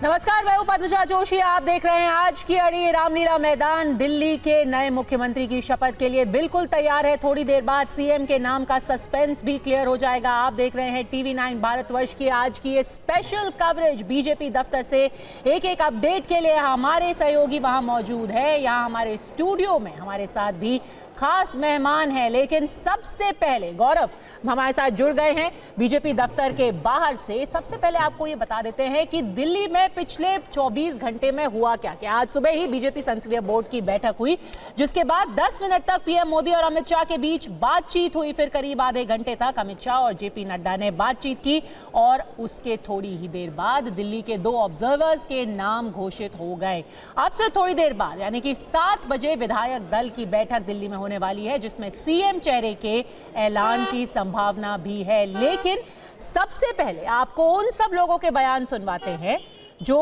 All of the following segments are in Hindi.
नमस्कार, मैं हूं पद्मजा जोशी। आप देख रहे हैं आज की अड़ी। रामलीला मैदान दिल्ली के नए मुख्यमंत्री की शपथ के लिए बिल्कुल तैयार है। थोड़ी देर बाद सीएम के नाम का सस्पेंस भी क्लियर हो जाएगा। आप देख रहे हैं टीवी 9 भारतवर्ष की आज की ये स्पेशल कवरेज। बीजेपी दफ्तर से एक एक अपडेट के लिए हमारे सहयोगी वहां मौजूद है। यहाँ हमारे स्टूडियो में हमारे साथ भी खास मेहमान है, लेकिन सबसे पहले गौरव हमारे साथ जुड़ गए हैं बीजेपी दफ्तर के बाहर से। सबसे पहले आपको ये बता देते हैं कि दिल्ली में पिछले 24 घंटे में हुआ क्या क्या। आज सुबह ही बीजेपी संसदीय बोर्ड की बैठक हुई, जिसके बाद 10 मिनट तक पीएम मोदी और अमित शाह के बीच बातचीत हुई। फिर करीब आधे घंटे तक अमित शाह और जेपी नड्डा ने बातचीत की और उसके थोड़ी ही देर बाद दिल्ली के 2 ऑब्जर्वर्स के नाम घोषित हो गए। अब से थोड़ी देर बाद यानी कि 7 बजे विधायक दल की बैठक दिल्ली में होने वाली है, जिसमें सीएम चेहरे के ऐलान की संभावना भी है। लेकिन सबसे पहले आपको उन सब लोगों के बयान सुनवाते हैं जो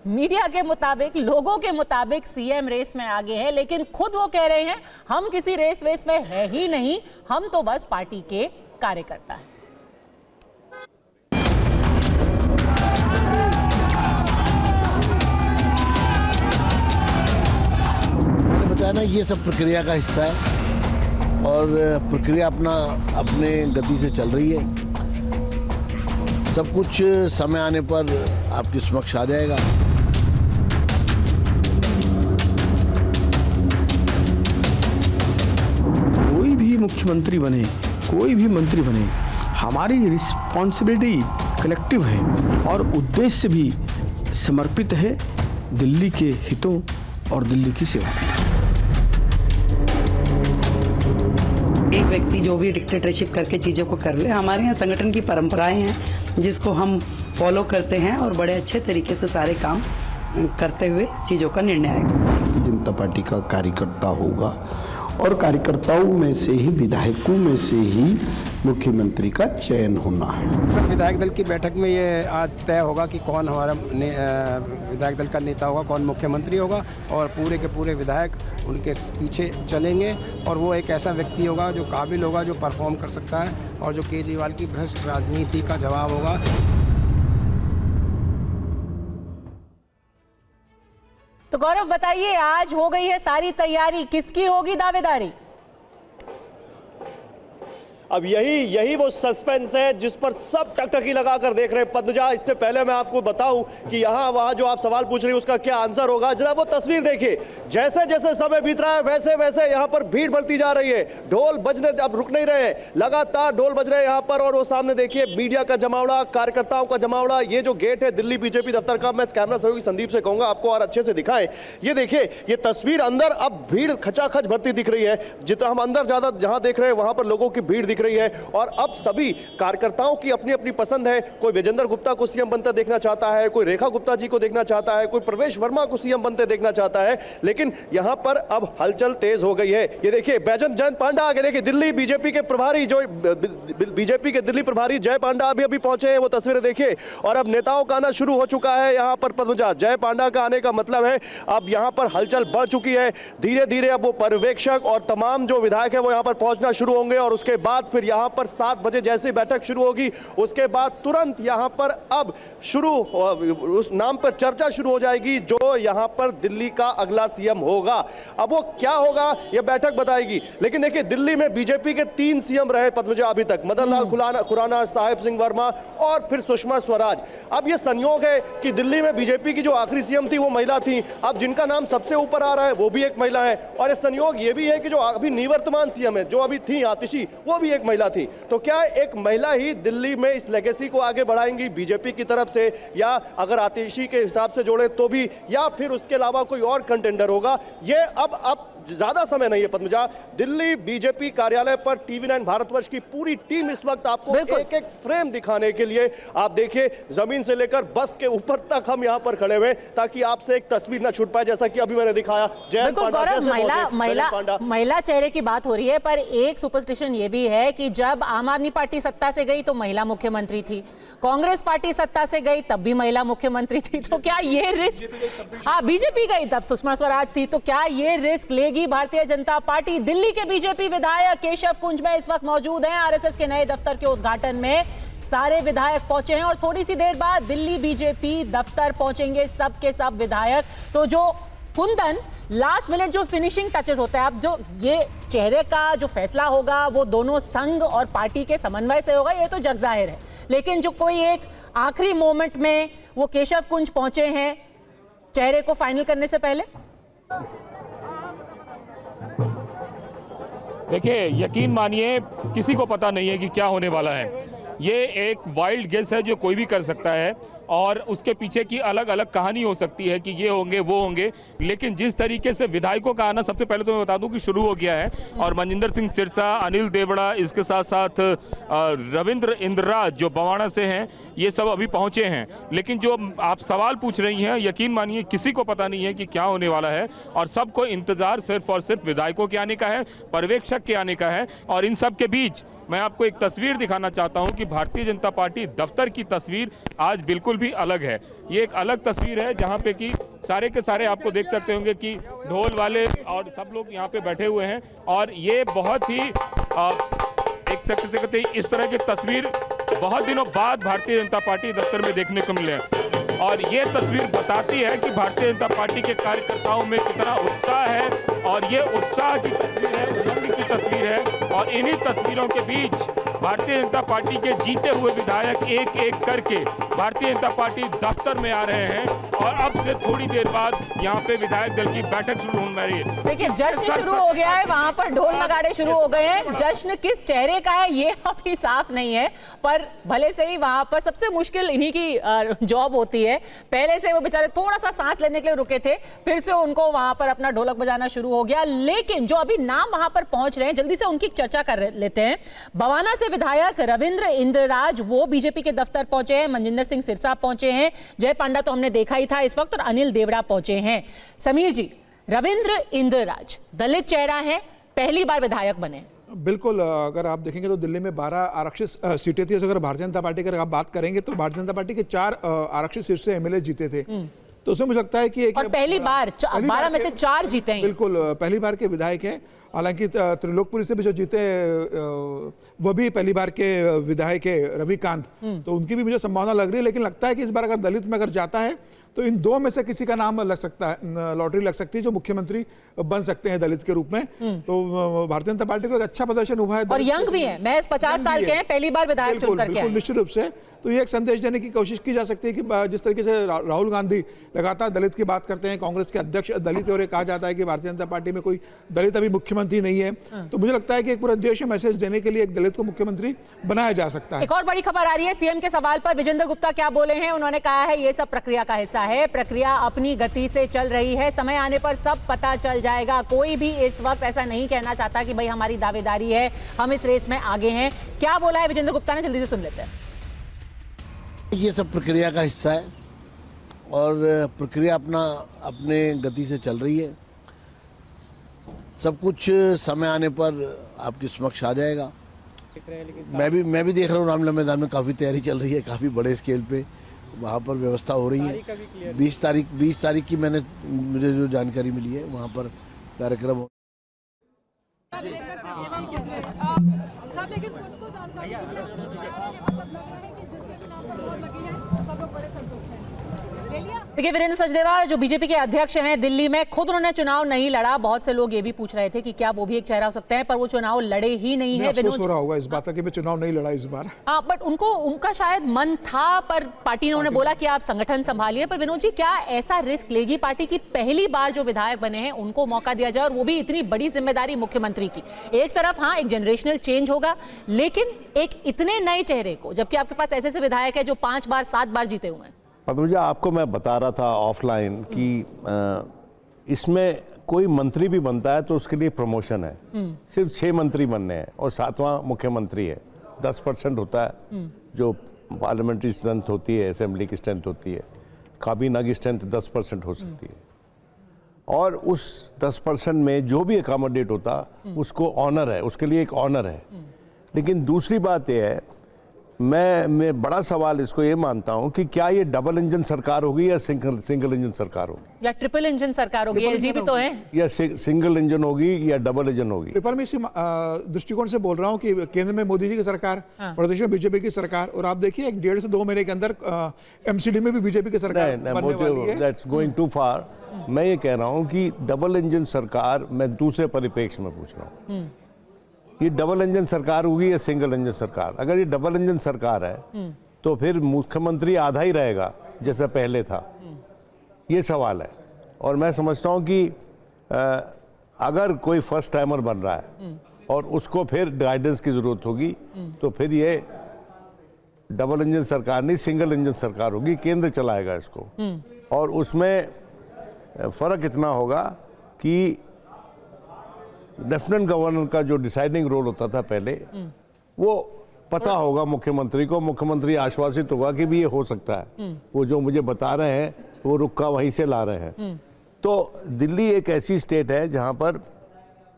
मीडिया के मुताबिक, लोगों के मुताबिक सीएम रेस में आगे है, लेकिन खुद वो कह रहे हैं हम किसी रेस वेस में है ही नहीं, हम तो बस पार्टी के कार्यकर्ता हैं। मैंने बताया ना, ये सब प्रक्रिया का हिस्सा है और प्रक्रिया अपने गति से चल रही है। सब कुछ समय आने पर आपके समक्ष आ जाएगा। कोई भी मुख्यमंत्री बने, कोई भी मंत्री बने, हमारी रिस्पॉन्सिबिलिटी कलेक्टिव है और उद्देश्य भी समर्पित है दिल्ली के हितों और दिल्ली की सेवा। एक व्यक्ति जो भी डिक्टेटरशिप करके चीज़ों को कर ले, हमारे यहाँ संगठन की परंपराएं हैं जिसको हम फॉलो करते हैं और बड़े अच्छे तरीके से सारे काम करते हुए चीज़ों का निर्णय आएगा। भारतीय जनता पार्टी का कार्यकर्ता होगा और कार्यकर्ताओं में से ही, विधायकों में से ही मुख्यमंत्री का चयन होना है। सब विधायक दल की बैठक में ये आज तय होगा कि कौन हमारा विधायक दल का नेता होगा, कौन मुख्यमंत्री होगा, और पूरे के पूरे विधायक उनके पीछे चलेंगे। और वो एक ऐसा व्यक्ति होगा जो काबिल होगा, जो परफॉर्म कर सकता है और जो केजरीवाल की भ्रष्ट राजनीति का जवाब होगा। तो गौरव बताइए, आज हो गई है सारी तैयारी, किसकी होगी दावेदारी? अब यही वो सस्पेंस है जिस पर सब टकटकी लगाकर देख रहे हैं पद्मजा। इससे पहले मैं आपको बताऊं कि यहाँ वहाँ जो आप सवाल पूछ रही हैं उसका क्या आंसर होगा। जरा वो तस्वीर देखिए, जैसे जैसे समय बीत रहा है वैसे वैसे यहाँ पर भीड़ बढ़ती जा रही है। ढोल बजने अब रुक नहीं रहे, लगातार ढोल बज रहे हैं यहाँ पर। और वो सामने देखिए मीडिया का जमावड़ा, कार्यकर्ताओं का जमावड़ा। ये जो गेट है दिल्ली बीजेपी दफ्तर का, मैं कैमरा सहयोगी संदीप से कहूंगा आपको और अच्छे से दिखाएं। ये देखिए, ये तस्वीर अंदर अब भीड़ खचाखच भरती दिख रही है। जितना हम अंदर ज्यादा जहां देख रहे हैं वहां पर लोगों की भीड़ दिख रही है। और अब सभी कार्यकर्ताओं की अपनी अपनी पसंद है। कोई विजेंद्र गुप्ता को सीएम बनते देखना चाहता है, कोई रेखा गुप्ता जी को देखना चाहता है, कोई प्रवेश वर्मा को सीएम बनते देखना चाहता है। लेकिन यहां पर अब हलचल तेज हो गई है। ये देखिए बैजंत जयंत पांडा आगे देखिए, दिल्ली बीजेपी के प्रभारी, जो बीजेपी के दिल्ली प्रभारी जय पांडा अभी पहुंचे हैं, वो तस्वीरें देखिए। और अब नेताओं का आना शुरू हो चुका है यहां पर पद्मजा। जय पांडा का आने का मतलब है अब यहां पर हलचल बढ़ चुकी है। धीरे धीरे अब वो पर्यवेक्षक और तमाम जो विधायक है वो यहां पर पहुंचना शुरू होंगे। और उसके बाद फिर यहां पर 7 बजे जैसे बैठक शुरू होगी, उसके बाद तुरंत यहां पर अब उस नाम पर चर्चा शुरू हो जाएगी जो यहां पर दिल्ली का अगला सीएम होगा। अब वो क्या होगा यह बैठक बताएगी। लेकिन देखिए, दिल्ली में बीजेपी के 3 सीएम रहे पद्मजा अभी तक, मदन लाल खुराना, साहिब सिंह वर्मा और फिर सुषमा स्वराज। अब यह संयोग है कि दिल्ली में बीजेपी की जो आखिरी सीएम थी वो महिला थी। अब जिनका नाम सबसे ऊपर आ रहा है वो भी एक महिला है। और यह संयोग ये भी है कि जो अभी निवर्तमान सीएम है, जो अभी थी आतिशी, वो भी एक महिला थी। तो क्या एक महिला ही दिल्ली में इस लेगेसी को आगे बढ़ाएंगी बीजेपी की तरफ से, या अगर आतिशी के हिसाब से जोड़े तो भी, या फिर उसके अलावा कोई और कंटेंडर होगा? ये अब ज्यादा समय नहीं है पद्मजा। दिल्ली बीजेपी कार्यालय पर टीवी 9 भारतवर्ष की पूरी टीम इस वक्त आपको एक एक फ्रेम दिखाने के लिए, आप देखिए जमीन से लेकर बस के ऊपर तक हम यहां पर खड़े हुए ताकि आपसे एक तस्वीर ना छूट पाए, जैसा कि अभी मैंने दिखाया। महिला चेहरे की बात हो रही है, पर एक सुपरस्टिशन ये भी है कि जब आम आदमी पार्टी सत्ता से गई तो महिला मुख्यमंत्री थी, कांग्रेस पार्टी सत्ता से गई तब भी महिला मुख्यमंत्री थी। तो क्या ये रिस्क, हाँ बीजेपी गई तब सुषमा स्वराज थी, तो क्या ये रिस्क ले देगी भारतीय जनता पार्टी? दिल्ली के बीजेपी विधायक केशव कुंज में इस वक्त मौजूद हैं। आरएसएस के नए दफ्तर के उद्घाटन में सारे विधायक पहुंचे हैं और थोड़ी सी देर बाद दिल्ली बीजेपी दफ्तर पहुंचेंगे सब के सब विधायक। तो जो कुंदन लास्ट मिनट जो फिनिशिंग टचेस होता है, अब जो ये चेहरे का जो फैसला होगा वो दोनों संघ और पार्टी के समन्वय से होगा, ये तो जग जाहिर है। लेकिन जो कोई एक आखिरी मोमेंट में वो केशव कुंज पहुंचे हैं चेहरे को फाइनल करने से पहले। देखिए, यकीन मानिए किसी को पता नहीं है कि क्या होने वाला है। ये एक वाइल्ड गेस है जो कोई भी कर सकता है और उसके पीछे की अलग अलग कहानी हो सकती है कि ये होंगे वो होंगे। लेकिन जिस तरीके से विधायकों का आना, सबसे पहले तो मैं बता दूं कि शुरू हो गया है और मनजिंदर सिंह सिरसा, अनिल देवड़ा, इसके साथ साथ रविंद्र इंद्रराज जो बवाना से हैं, ये सब अभी पहुंचे हैं। लेकिन जो आप सवाल पूछ रही हैं, यकीन मानिए किसी को पता नहीं है कि क्या होने वाला है और सबको इंतजार सिर्फ और सिर्फ विधायकों के आने का है, पर्यवेक्षक के आने का है। और इन सब के बीच मैं आपको एक तस्वीर दिखाना चाहता हूं कि भारतीय जनता पार्टी दफ्तर की तस्वीर आज बिल्कुल भी अलग है। ये एक अलग तस्वीर है जहां पे कि सारे के सारे आपको देख सकते होंगे कि ढोल वाले और सब लोग यहां पे बैठे हुए हैं और ये बहुत ही एक सकते इस तरह की तस्वीर बहुत दिनों बाद भारतीय जनता पार्टी दफ्तर में देखने को मिले हैं। और ये तस्वीर बताती है कि भारतीय जनता पार्टी के कार्यकर्ताओं में कितना उत्साह है और ये उत्साह की तस्वीर है, उमंग की तस्वीर है। और इन्हीं तस्वीरों के बीच भारतीय जनता पार्टी के जीते हुए विधायक एक एक करके भारतीय जनता पार्टी दफ्तर में आ रहे हैं और अब से थोड़ी देर बाद यहाँ पे विधायक दल की बैठक शुरू होने वाली है। देखिए, जश्न शुरू हो गया है, वहां पर ढोल नगाड़े शुरू हो गए हैं। जश्न किस चेहरे का है ये अभी साफ नहीं है, पर भले से ही वहां पर सबसे मुश्किल इन्हीं की जॉब होती है। पहले से वो बेचारे थोड़ा सा सांस लेने के लिए रुके थे, फिर से उनको वहां पर अपना ढोलक बजाना शुरू हो गया। लेकिन जो अभी नाम वहां पर पहुंच रहे हैं, जल्दी से उनकी चर्चा कर लेते हैं। बवाना से विधायक रविंद्र इंद्रराज वो बीजेपी के दफ्तर पहुंचे हैं, मनजिंदर सिंह सिरसा पहुंचे हैं, जय पांडा तो हमने देखा ही था इस वक्त, और अनिल देवड़ा पहुंचे हैं। समीर जी, रविंद्र इंद्रराज दलित चेहरा है, पहली बार विधायक बने। बिल्कुल, अगर आप देखेंगे तो दिल्ली में 12 आरक्षित सीटें थी। अगर भारतीय जनता पार्टी की आप बात करेंगे तो भारतीय जनता पार्टी के 4 आरक्षित सीट से एमएलए जीते थे। तो उसमें मुझे लगता है कि एक और पहली बार 12 में से 4 जीते हैं। बिल्कुल, पहली बार के विधायक हैं। हालांकि त्रिलोकपुरी से भी जो जीते वो भी पहली बार के विधायक है रविकांत, तो उनकी भी मुझे संभावना लग रही है। लेकिन लगता है कि इस बार अगर दलित में अगर जाता है तो इन 2 में से किसी का नाम लग सकता है, लॉटरी लग सकती है, जो मुख्यमंत्री बन सकते हैं दलित के रूप में। तो भारतीय जनता पार्टी को एक अच्छा प्रदर्शन हुआ है और यंग भी है, महज 50 साल के हैं, पहली बार विधायक चुन करके आए। निश्चित रूप से तो ये एक संदेश देने की कोशिश की जा सकती है कि जिस तरीके से राहुल गांधी लगातार दलित की बात करते हैं, कांग्रेस के अध्यक्ष दलित, और ये कहा जाता है कि भारतीय जनता पार्टी में कोई दलित अभी मुख्यमंत्री नहीं है, तो मुझे लगता है कि एक पूरे देश में मैसेज देने के लिए एक दलित को मुख्यमंत्री बनाया जा सकता है। एक और बड़ी खबर आ रही है, सीएम के सवाल पर विजेंद्र गुप्ता क्या बोले हैं? उन्होंने कहा है ये सब प्रक्रिया का हिस्सा है, प्रक्रिया अपनी गति से चल रही है, समय आने पर सब पता चल जाएगा। कोई भी इस वक्त ऐसा नहीं कहना चाहता कि भाई हमारी दावेदारी है, हम इस रेस में आगे हैं। क्या बोला है विजेंद्र गुप्ता ने, जल्दी से सुन लेते हैं। ये सब प्रक्रिया का हिस्सा है और प्रक्रिया अपने गति से चल रही है। सब कुछ समय आने पर आपके समक्ष आ जाएगा। मैं भी देख रहा हूँ रामलीला मैदान में काफ़ी तैयारी चल रही है, काफ़ी बड़े स्केल पे वहाँ पर व्यवस्था हो रही है। 20 तारीख की मुझे जो जानकारी मिली है वहाँ पर कार्यक्रम हो। देखिए, वीरेंद्र सचदेवा जो बीजेपी के अध्यक्ष हैं दिल्ली में, खुद उन्होंने चुनाव नहीं लड़ा। बहुत से लोग ये भी पूछ रहे थे कि क्या वो भी एक चेहरा हो सकता है, पर वो चुनाव लड़े ही नहीं है। अफसोस हो रहा होगा इस बात का कि मैं चुनाव नहीं लड़ा इस बार। बट उनका शायद मन था, पर पार्टी ने उन्हें बोला कि आप संगठन संभालिए। पर विनोद जी, क्या ऐसा रिस्क लेगी पार्टी की पहली बार जो विधायक बने हैं उनको मौका दिया जाए, और वो भी इतनी बड़ी जिम्मेदारी मुख्यमंत्री की? एक तरफ हाँ एक जनरेशनल चेंज होगा, लेकिन एक इतने नए चेहरे को, जबकि आपके पास ऐसे विधायक है जो 5 बार 7 बार जीते हुए हैं। पद्मजा, आपको मैं बता रहा था ऑफलाइन कि इसमें कोई मंत्री भी बनता है तो उसके लिए प्रमोशन है। सिर्फ 6 मंत्री बनने हैं और 7वां मुख्यमंत्री है। 10% होता है जो पार्लियामेंट्री स्ट्रेंथ होती है, असेंबली की स्ट्रेंथ होती है। काबीना की स्ट्रेंथ 10% हो सकती है और उस 10% में जो भी अकोमोडेट होता उसको ऑनर है, उसके लिए एक ऑनर है। लेकिन दूसरी बात यह है, मैं बड़ा सवाल इसको ये मानता हूं कि क्या ये डबल इंजन सरकार होगी या सिंगल इंजन सरकार होगी या ट्रिपल इंजन सरकार होगी? एलजी भी तो है। या सिंगल इंजन होगी या डबल इंजन होगी? पेपर में इसी दृष्टिकोण से बोल रहा हूँ कि केंद्र में मोदी जी की सरकार, प्रदेश में बीजेपी की सरकार, और आप देखिए 1.5 से 2 महीने के अंदर एमसीडी में भी बीजेपी की सरकार बनने वाली है। दैट्स गोइंग टू फार। मैं ये कह रहा हूँ कि डबल इंजन सरकार, मैं दूसरे परिप्रेक्ष्य में पूछ रहा हूँ, ये डबल इंजन सरकार होगी या सिंगल इंजन सरकार? अगर ये डबल इंजन सरकार है तो फिर मुख्यमंत्री आधा ही रहेगा जैसा पहले था, ये सवाल है। और मैं समझता हूँ कि अगर कोई फर्स्ट टाइमर बन रहा है और उसको फिर गाइडेंस की जरूरत होगी तो फिर ये डबल इंजन सरकार नहीं, सिंगल इंजन सरकार होगी, केंद्र चलाएगा इसको। और उसमें फर्क इतना होगा कि लेफ्टिनेंट गवर्नर का जो डिसाइडिंग रोल होता था पहले, वो पता होगा मुख्यमंत्री को, मुख्यमंत्री आश्वासित होगा कि भी ये हो सकता है, वो जो मुझे बता रहे हैं वो रुक्का वहीं से ला रहे हैं। तो दिल्ली एक ऐसी स्टेट है जहां पर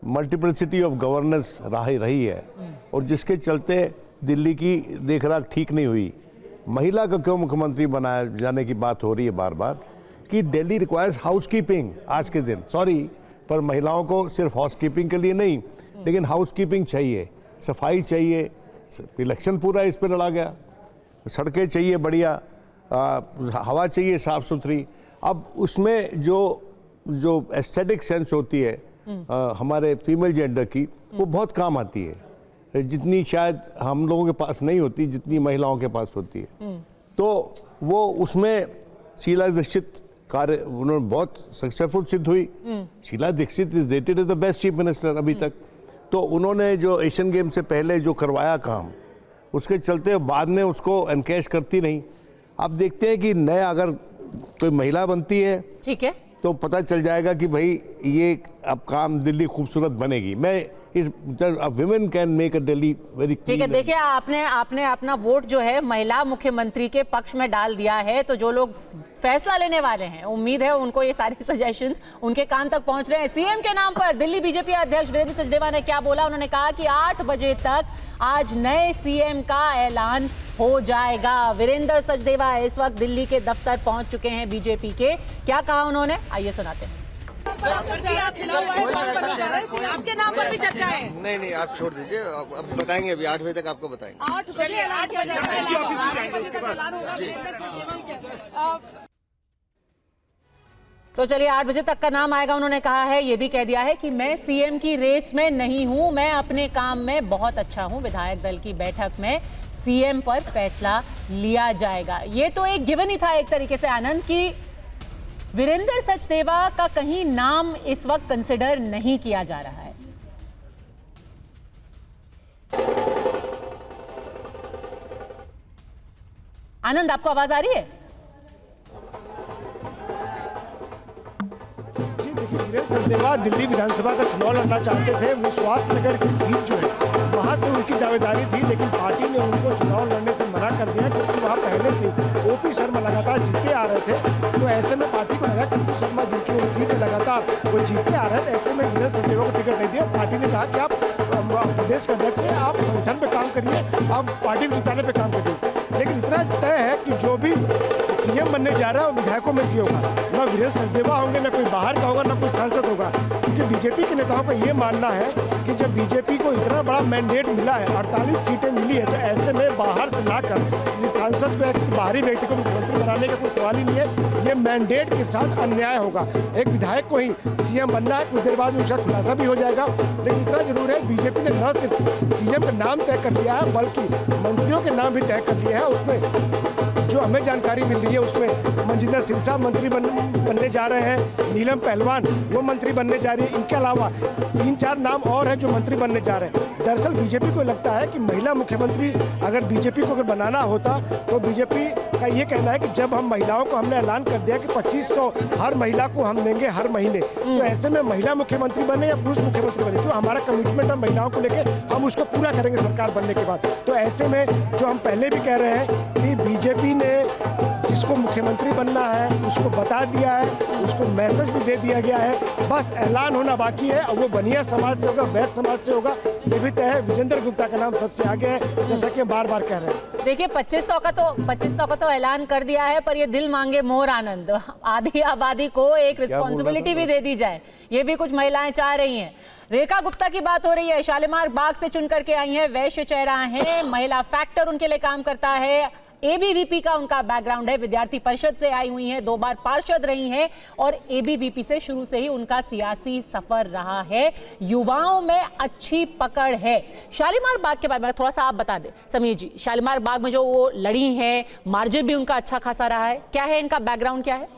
मल्टीप्लिसिटी ऑफ गवर्नेंस रही है और जिसके चलते दिल्ली की देखरेख ठीक नहीं हुई। महिला का क्यों मुख्यमंत्री बनाया जाने की बात हो रही है बार बार कि दिल्ली रिक्वायर्स हाउसकीपिंग आज के दिन, सॉरी, पर महिलाओं को सिर्फ हाउसकीपिंग के लिए नहीं, लेकिन हाउसकीपिंग चाहिए, सफाई चाहिए। इलेक्शन पूरा इस पे लड़ा गया, सड़कें चाहिए बढ़िया, हवा चाहिए साफ सुथरी। अब उसमें जो एस्थेटिक सेंस होती है हमारे फीमेल जेंडर की, वो बहुत काम आती है, जितनी शायद हम लोगों के पास नहीं होती जितनी महिलाओं के पास होती है। तो वो उसमें शीला दीक्षित कार्य उन्होंने बहुत सक्सेसफुल सिद्ध हुई। Sheila Dikshit is rated as the best chief minister अभी तक। तो उन्होंने जो एशियन गेम से पहले जो करवाया काम, उसके चलते बाद में उसको एनकैश करती नहीं। अब देखते हैं कि नया अगर कोई महिला बनती है, ठीक है, तो पता चल जाएगा कि भाई ये अब काम दिल्ली खूबसूरत बनेगी। मैं इस women can make a Delhi very, ठीक है। देखिए, आपने अपना वोट जो है महिला मुख्यमंत्री के पक्ष में डाल दिया है, तो जो लोग फैसला लेने वाले हैं, उम्मीद है उनको ये सारे सजेशंस उनके कान तक पहुंच रहे हैं। सीएम के नाम पर दिल्ली बीजेपी अध्यक्ष वीरेंद्र सचदेवा ने क्या बोला? उन्होंने कहा कि 8 बजे तक आज नए सीएम का ऐलान हो जाएगा। वीरेंद्र सचदेवा इस वक्त दिल्ली के दफ्तर पहुंच चुके हैं बीजेपी के। क्या कहा उन्होंने, आइए सुनाते हैं। आपके नाम पर भी चर्चा है? नहीं, आप छोड़ दीजिए, अब बताएंगे, अभी 8 बजे तक आपको बताएंगे। 8 बजे तो चलिए, 8 बजे तक का नाम आएगा। उन्होंने कहा है, ये भी कह दिया है कि मैं सीएम की रेस में नहीं हूं, मैं अपने काम में बहुत अच्छा हूं। विधायक दल की बैठक में सीएम पर फैसला लिया जाएगा। ये तो एक गिवन ही था एक तरीके से आनंद, कि वीरेंद्र सचदेवा का कहीं नाम इस वक्त कंसिडर नहीं किया जा रहा है। आनंद, आपको आवाज आ रही है? जी देखिए, वीरेंद्र सचदेवा दिल्ली विधानसभा का चुनाव लड़ना चाहते थे। विश्वास नगर की सीट जो है वहां से उनकी दावेदारी थी, लेकिन पार्टी ने उनको चुनाव लड़ने से मना कर दिया, क्योंकि वहां पहले से ओपी शर्मा लगातार जीतते आ रहे थे। तो ऐसे में पार्टी को लगा कि ओपी शर्मा जिनकी वो सीट लगातार वो जीतते आ रहे थे, ऐसे में वीरेंद्र सचदेवा को टिकट नहीं दिया। पार्टी ने कहा कि आप प्रदेश के अध्यक्ष हैं, आप संगठन पे काम करिए, आप पार्टी को जिताने पे काम करिए। लेकिन इतना तय है कि जो भी सीएम बनने जा रहा है वो विधायकों में से होगा, ना वीरेंद्र सचदेवा होंगे, ना कोई बाहर का होगा, ना कोई सांसद होगा। क्योंकि बीजेपी के नेताओं का ये मानना है कि जब बीजेपी को इतना बड़ा मैंडेट मिला है, 48 सीटें मिली है, तो ऐसे में बाहर से लाकर किसी सांसद को या किसी बाहरी व्यक्ति को मुख्यमंत्री बनाने का कोई सवाल ही नहीं है। ये मैंडेट के साथ अन्याय होगा। एक विधायक को ही सीएम बनना है, कुछ देर बाद में उसका खुलासा भी हो जाएगा। लेकिन इतना जरूर है, बीजेपी ने न सिर्फ सीएम का नाम तय कर लिया है, बल्कि मंत्रियों के नाम भी तय कर लिए हैं। उसमें जो हमें जानकारी मिल रही है, उसमें मनजिंदर सिरसा मंत्री बनने जा रहे हैं, नीलम पहलवान वो मंत्री बनने जा रही है। इनके अलावा 3-4 नाम और हैं जो मंत्री बनने जा रहे हैं। दरअसल बीजेपी को लगता है कि महिला मुख्यमंत्री अगर बीजेपी को अगर बनाना होता, तो बीजेपी का ये कहना है कि जब हम महिलाओं को हमने ऐलान कर दिया कि 2500 हर महिला को हम देंगे हर महीने, तो ऐसे में महिला मुख्यमंत्री बने या पुरुष मुख्यमंत्री बने, जो हमारा कमिटमेंट है महिलाओं को लेकर, हम उसको पूरा करेंगे सरकार बनने के बाद। तो ऐसे में जो हम पहले भी कह रहे हैं कि बीजेपी ने जिसको मुख्यमंत्री बनना है उसको बता दिया है, उसको मैसेज भी दे दिया गया है, बस ऐलान होना बाकी है। और वो बनिया समाज से होगा, वैश्य समाज से होगा, ये भी तय है। विजेंद्र गुप्ता का नाम सबसे आगे है, जैसा कि हम बार बार कह रहे हैं। देखिए 2500 का तो ऐलान कर दिया है, पर ये दिल मांगे मोर आनंद, आधी आबादी को एक रिस्पॉन्सिबिलिटी भी दे दी जाए, ये भी कुछ महिलाएं चाह रही हैं। रेखा गुप्ता की बात हो रही है, शालीमार बाग से चुन करके आई हैं, वैश्य चेहरा है, महिला फैक्टर उनके लिए काम करता है, एबीवीपी का उनका बैकग्राउंड है, विद्यार्थी परिषद से आई हुई हैं, 2 बार पार्षद रही हैं और एबीवीपी से शुरू से ही उनका सियासी सफर रहा है। युवाओं में अच्छी पकड़ है। शालीमार बाग के बारे में थोड़ा सा आप बता दें समीर जी, शालीमार बाग में जो वो लड़ी हैं, मार्जिन भी उनका अच्छा खासा रहा है, क्या है इनका बैकग्राउंड, क्या है?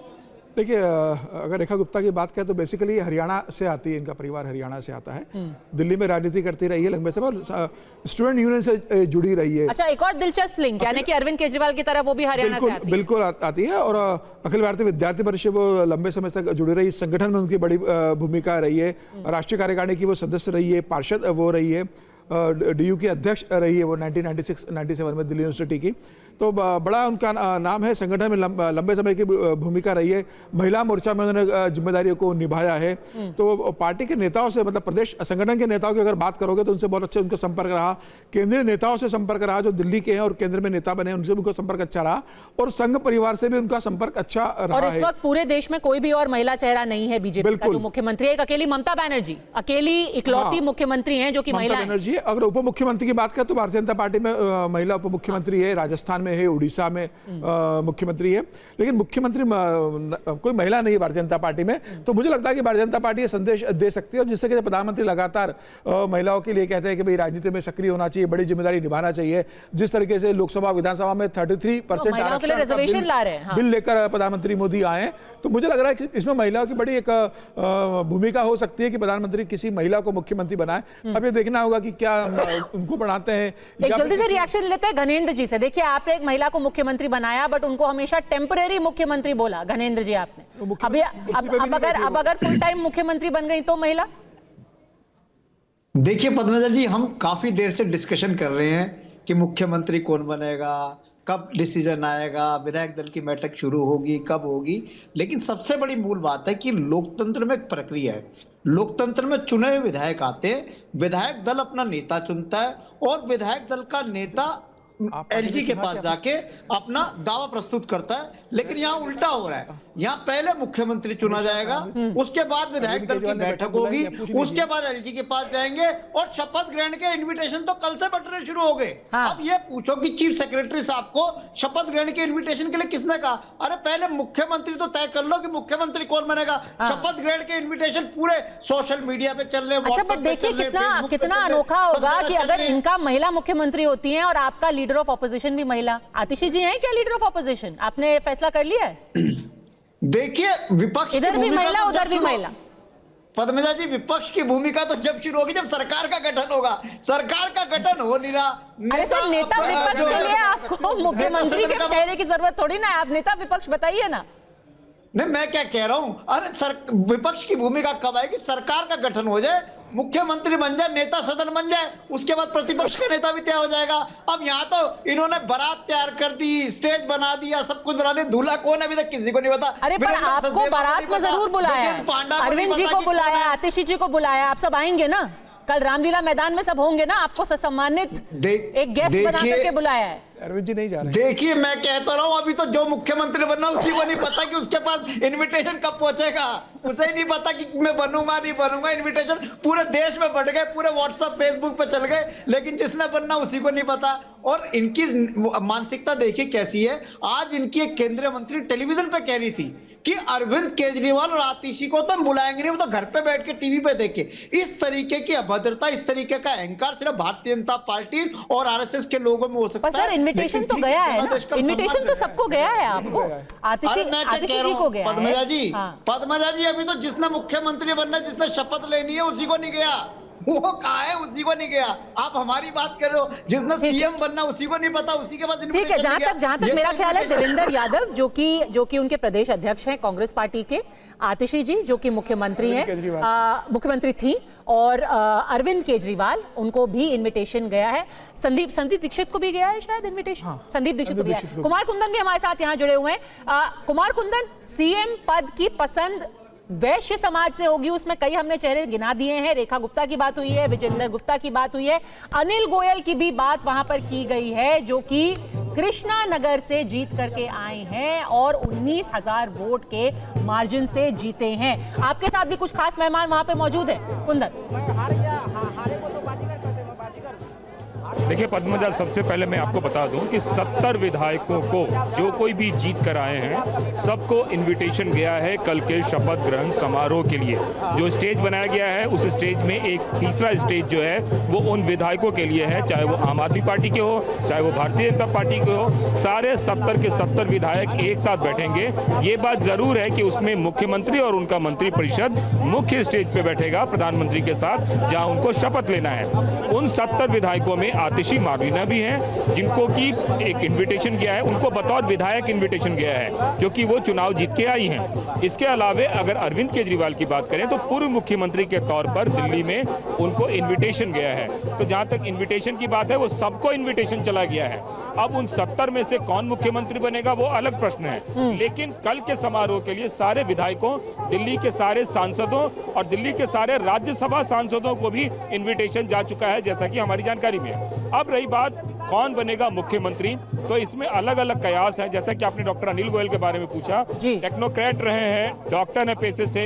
देखिए, अगर रेखा गुप्ता की बात करें तो बेसिकली हरियाणा से आती है, इनका परिवार हरियाणा से आता है, दिल्ली में राजनीति करती रही है लंबे समय, स्टूडेंट यूनियन से जुड़ी रही है। अच्छा, एक और दिलचस्प लिंक, यानी कि अरविंद केजरीवाल की तरह वो भी हरियाणा से आती है। बिल्कुल आती है, और अखिल भारतीय विद्यार्थी परिषद वो लंबे समय से जुड़ी रही, संगठन में उनकी बड़ी भूमिका रही है, राष्ट्रीय कार्यकारिणी की वो सदस्य रही है, पार्षद वो रही है, डीयू की अध्यक्ष रही है वो 1996-97 में दिल्ली यूनिवर्सिटी की। तो बड़ा उनका नाम है, संगठन में लंबे समय की भूमिका रही है, महिला मोर्चा में उन्होंने जिम्मेदारियों को निभाया है। तो पार्टी के नेताओं से, मतलब प्रदेश संगठन के नेताओं की अगर बात करोगे तो उनसे बहुत अच्छा उनका संपर्क रहा, केंद्रीय नेताओं से संपर्क रहा जो दिल्ली के हैं और केंद्र में नेता बने, उनसे भी उनका संपर्क अच्छा रहा, और संघ परिवार से भी उनका संपर्क अच्छा रहा। और इस वक्त पूरे देश में कोई भी और महिला चेहरा नहीं है बीजेपी का जो मुख्यमंत्री है, एक अकेली ममता बनर्जी, अकेली इकलौती मुख्यमंत्री हैं जो कि महिला बनर्जी है। अगर उप मुख्यमंत्री की बात करें तो भारतीय जनता पार्टी में महिला उप मुख्यमंत्री है, राजस्थान में है, उड़ीसा में मुख्यमंत्री है, लेकिन मुख्यमंत्री कोई महिला नहीं है भारतीय जनता पार्टी में। तो मुझे लगता है कि भारतीय जनता पार्टी ये संदेश दे सकती है, और जिससे कि प्रधानमंत्री लगातार महिलाओं के लिए कहते हैं कि भाई राजनीति में सक्रिय होना चाहिए, बड़ी जिम्मेदारी निभाना चाहिए। जिस तरीके से लोकसभा विधानसभा में 33% बिल लेकर प्रधानमंत्री मोदी आए, तो मुझे लग रहा है कि इसमें महिलाओं की बड़ी एक भूमिका हो सकती है कि प्रधानमंत्री किसी महिला को मुख्यमंत्री बनाए। अब ये देखना होगा कि क्या उनको बनाते हैं। एक जल्दी से रिएक्शन लेते हैं घनेंद्र जी से। देखिए, आपने एक महिला को मुख्यमंत्री बनाया, बट उनको हमेशा टेम्परेरी मुख्यमंत्री बोला, घनेंद्र जी आपने। अब अगर फुल टाइम मुख्यमंत्री बन गई तो महिला? देखिए पद्मजा जी, हम काफी देर से डिस्कशन कर रहे हैं कि मुख्यमंत्री कौन बनेगा, कब डिसीजन आएगा, विधायक दल की बैठक शुरू होगी, कब होगी। लेकिन सबसे बड़ी मूल बात है कि लोकतंत्र में एक प्रक्रिया है। लोकतंत्र में चुने हुए विधायक आते हैं, विधायक दल अपना नेता चुनता है, और विधायक दल का नेता एलजी के पास जाके अपना दावा प्रस्तुत करता है। लेकिन यहाँ उल्टा हो रहा है, यहाँ पहले मुख्यमंत्री चुना जाएगा, उसके बाद विधायक दल की बैठक होगी, उसके बाद एलजी के पास जाएंगे, और शपथ ग्रहण के इनविटेशन तो कल से बंटने शुरू हो गए। अब ये पूछो कि चीफ सेक्रेटरी साहब को शपथ ग्रहण के इन्विटेशन के लिए किसने कहा? अरे पहले मुख्यमंत्री तो तय कर लो कि मुख्यमंत्री कौन बनेगा। शपथ ग्रहण के इन्विटेशन पूरे सोशल मीडिया पे चल रहे। अच्छा, पर देखिए कितना अनोखा होगा कि अगर इनका महिला मुख्यमंत्री होती है और आपका लीडर ऑफ ऑपोजिशन भी महिला। आतिशी जी हैं क्या लीडर ऑफ ऑपोजिशन? आपने फैसला कर लिया है? देखिए, विपक्ष इधर भी महिला, उधर भी महिला। पद्मजा जी, विपक्ष की भूमिका तो जब शुरू होगी जब सरकार का गठन होगा। सरकार का गठन हो नहीं रहा। अरे सर, नेता विपक्ष के लिए आपको मुख्यमंत्री के चेहरे की जरूरत थोड़ी ना है, आप नेता विपक्ष बताइए ना। नहीं, मैं क्या कह रहा हूं, अरे विपक्ष की भूमिका कब आएगी? सरकार का गठन हो जाए, मुख्यमंत्री बन जाए, नेता सदन बन जाए, उसके बाद प्रतिपक्ष का नेता भी तय हो जाएगा। अब यहाँ तो इन्होंने बारात तैयार कर दी, स्टेज बना दिया, सब कुछ बना दिया, दूल्हा कौन है अभी तक किसी को नहीं पता। अरे पर आपको बारात में जरूर बुलाया है, अरविंद जी को बुलाया, आतिशी जी को बुलाया, आप सब आएंगे ना? कल रामलीला मैदान में सब होंगे ना? आपको सम्मानित एक गेस्ट बना करके बुलाया है। अरविंद जी नहीं जा रहे। देखिए, मैं कहता रहा हूं, अभी तो जो मुख्यमंत्री बनना उसी को नहीं पता कि उसके पास इनविटेशन कब पहुंचेगा। उसे ही नहीं पता कि मैं बनूंगा नहीं बनूंगा। इनविटेशन पूरे देश में बढ़ गए, पूरे व्हाट्सएप फेसबुक पे चल गए, लेकिन जिसने बनना उसी को नहीं पता। और इनकी मानसिकता देखिए कैसी है। आज इनकी एक केंद्रीय मंत्री टेलीविजन पे कह रही थी कि अरविंद केजरीवाल और आतिशी को तो हम बुलाएंगे नहीं, वो तो घर पे बैठ के टीवी पे देखे। इस तरीके की अभद्रता, इस तरीके का अहंकार सिर्फ भारतीय जनता पार्टी और आरएसएस के लोगों में हो सकता है। इनविटेशन तो गया है ना, इनविटेशन तो सबको गया है। आपको आतिशी जी को गया है। पद्मजा जी, अभी तो जिसने मुख्यमंत्री बनना, जिसने शपथ लेनी है, उसी को नहीं गया। वो कहा है, उसी को नहीं गया। आप हमारी बात कर रहे हो, जिसने सीएम बनना उसी को नहीं पता, उसी के पास ठीक है। जहां तक मेरा ख्याल है, देवेंद्र यादव जो कि उनके प्रदेश अध्यक्ष हैं कांग्रेस पार्टी के, आतिशी जी जो कि मुख्यमंत्री हैं, मुख्यमंत्री थी, और अरविंद केजरीवाल, उनको भी इन्विटेशन गया है। संदीप दीक्षित को भी गया है शायद इन्विटेशन। संदीप दीक्षित को गया है। कुमार कुंदन भी हमारे साथ यहाँ जुड़े हुए हैं। कुमार कुंदन, सीएम पद की पसंद वैश्य समाज से होगी, उसमें कई हमने चेहरे गिना दिए हैं। रेखा गुप्ता की बात हुई है, विजेंद्र गुप्ता की बात हुई है, अनिल गोयल की भी बात वहां पर की गई है, जो कि कृष्णा नगर से जीत करके आए हैं और 19,000 वोट के मार्जिन से जीते हैं। आपके साथ भी कुछ खास मेहमान वहां पे मौजूद हैं। कुंदन, देखिए पद्मजा, सबसे पहले मैं आपको बता दूं कि 70 विधायकों को जो कोई भी जीत कर आए हैं, सबको इनविटेशन गया है कल के शपथ ग्रहण समारोह के लिए। जो स्टेज बनाया गया है, उस स्टेज में एक तीसरा स्टेज जो है वो उन विधायकों के लिए है, चाहे वो आम आदमी पार्टी के हो, चाहे वो भारतीय जनता पार्टी के हो। सारे 70 के 70 विधायक एक साथ बैठेंगे। ये बात जरूर है कि उसमें मुख्यमंत्री और उनका मंत्रिपरिषद मुख्य स्टेज पे बैठेगा प्रधानमंत्री के साथ, जहां उनको शपथ लेना है। उन 70 विधायकों में आतिशी मार्लिना भी हैं, जिनको की एक इन्विटेशन गया है, उनको बतौर विधायक इन्विटेशन गया है, क्योंकि वो चुनाव जीत के आई हैं। इसके अलावे अगर अरविंद केजरीवाल की बात करें तो पूर्व मुख्यमंत्री के तौर पर दिल्ली में उनको इन्विटेशन गया है। तो जहां तक इन्विटेशन की बात है, वो सबको इन्विटेशन चला गया है। अब उन 70 में से कौन मुख्यमंत्री बनेगा वो अलग प्रश्न है, लेकिन कल के समारोह के लिए सारे विधायकों, दिल्ली के सारे सांसदों और दिल्ली के सारे राज्यसभा सांसदों को भी इन्विटेशन जा चुका है, जैसा कि हमारी जानकारी में है। अब रही बात कौन बनेगा मुख्यमंत्री, तो इसमें अलग अलग कयास हैं। जैसा कि आपने डॉक्टर अनिल गोयल के बारे में पूछा, टेक्नोक्रेट रहे हैं, डॉक्टर है पेशे से,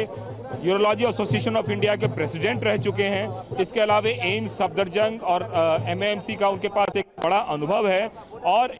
यूरोलॉजी एसोसिएशन ऑफ इंडिया के प्रेसिडेंट रह चुके हैं। इसके अलावा एम्स, सफदरजंग और एमएएमसी का उनके पास एक बड़ा अनुभव है, और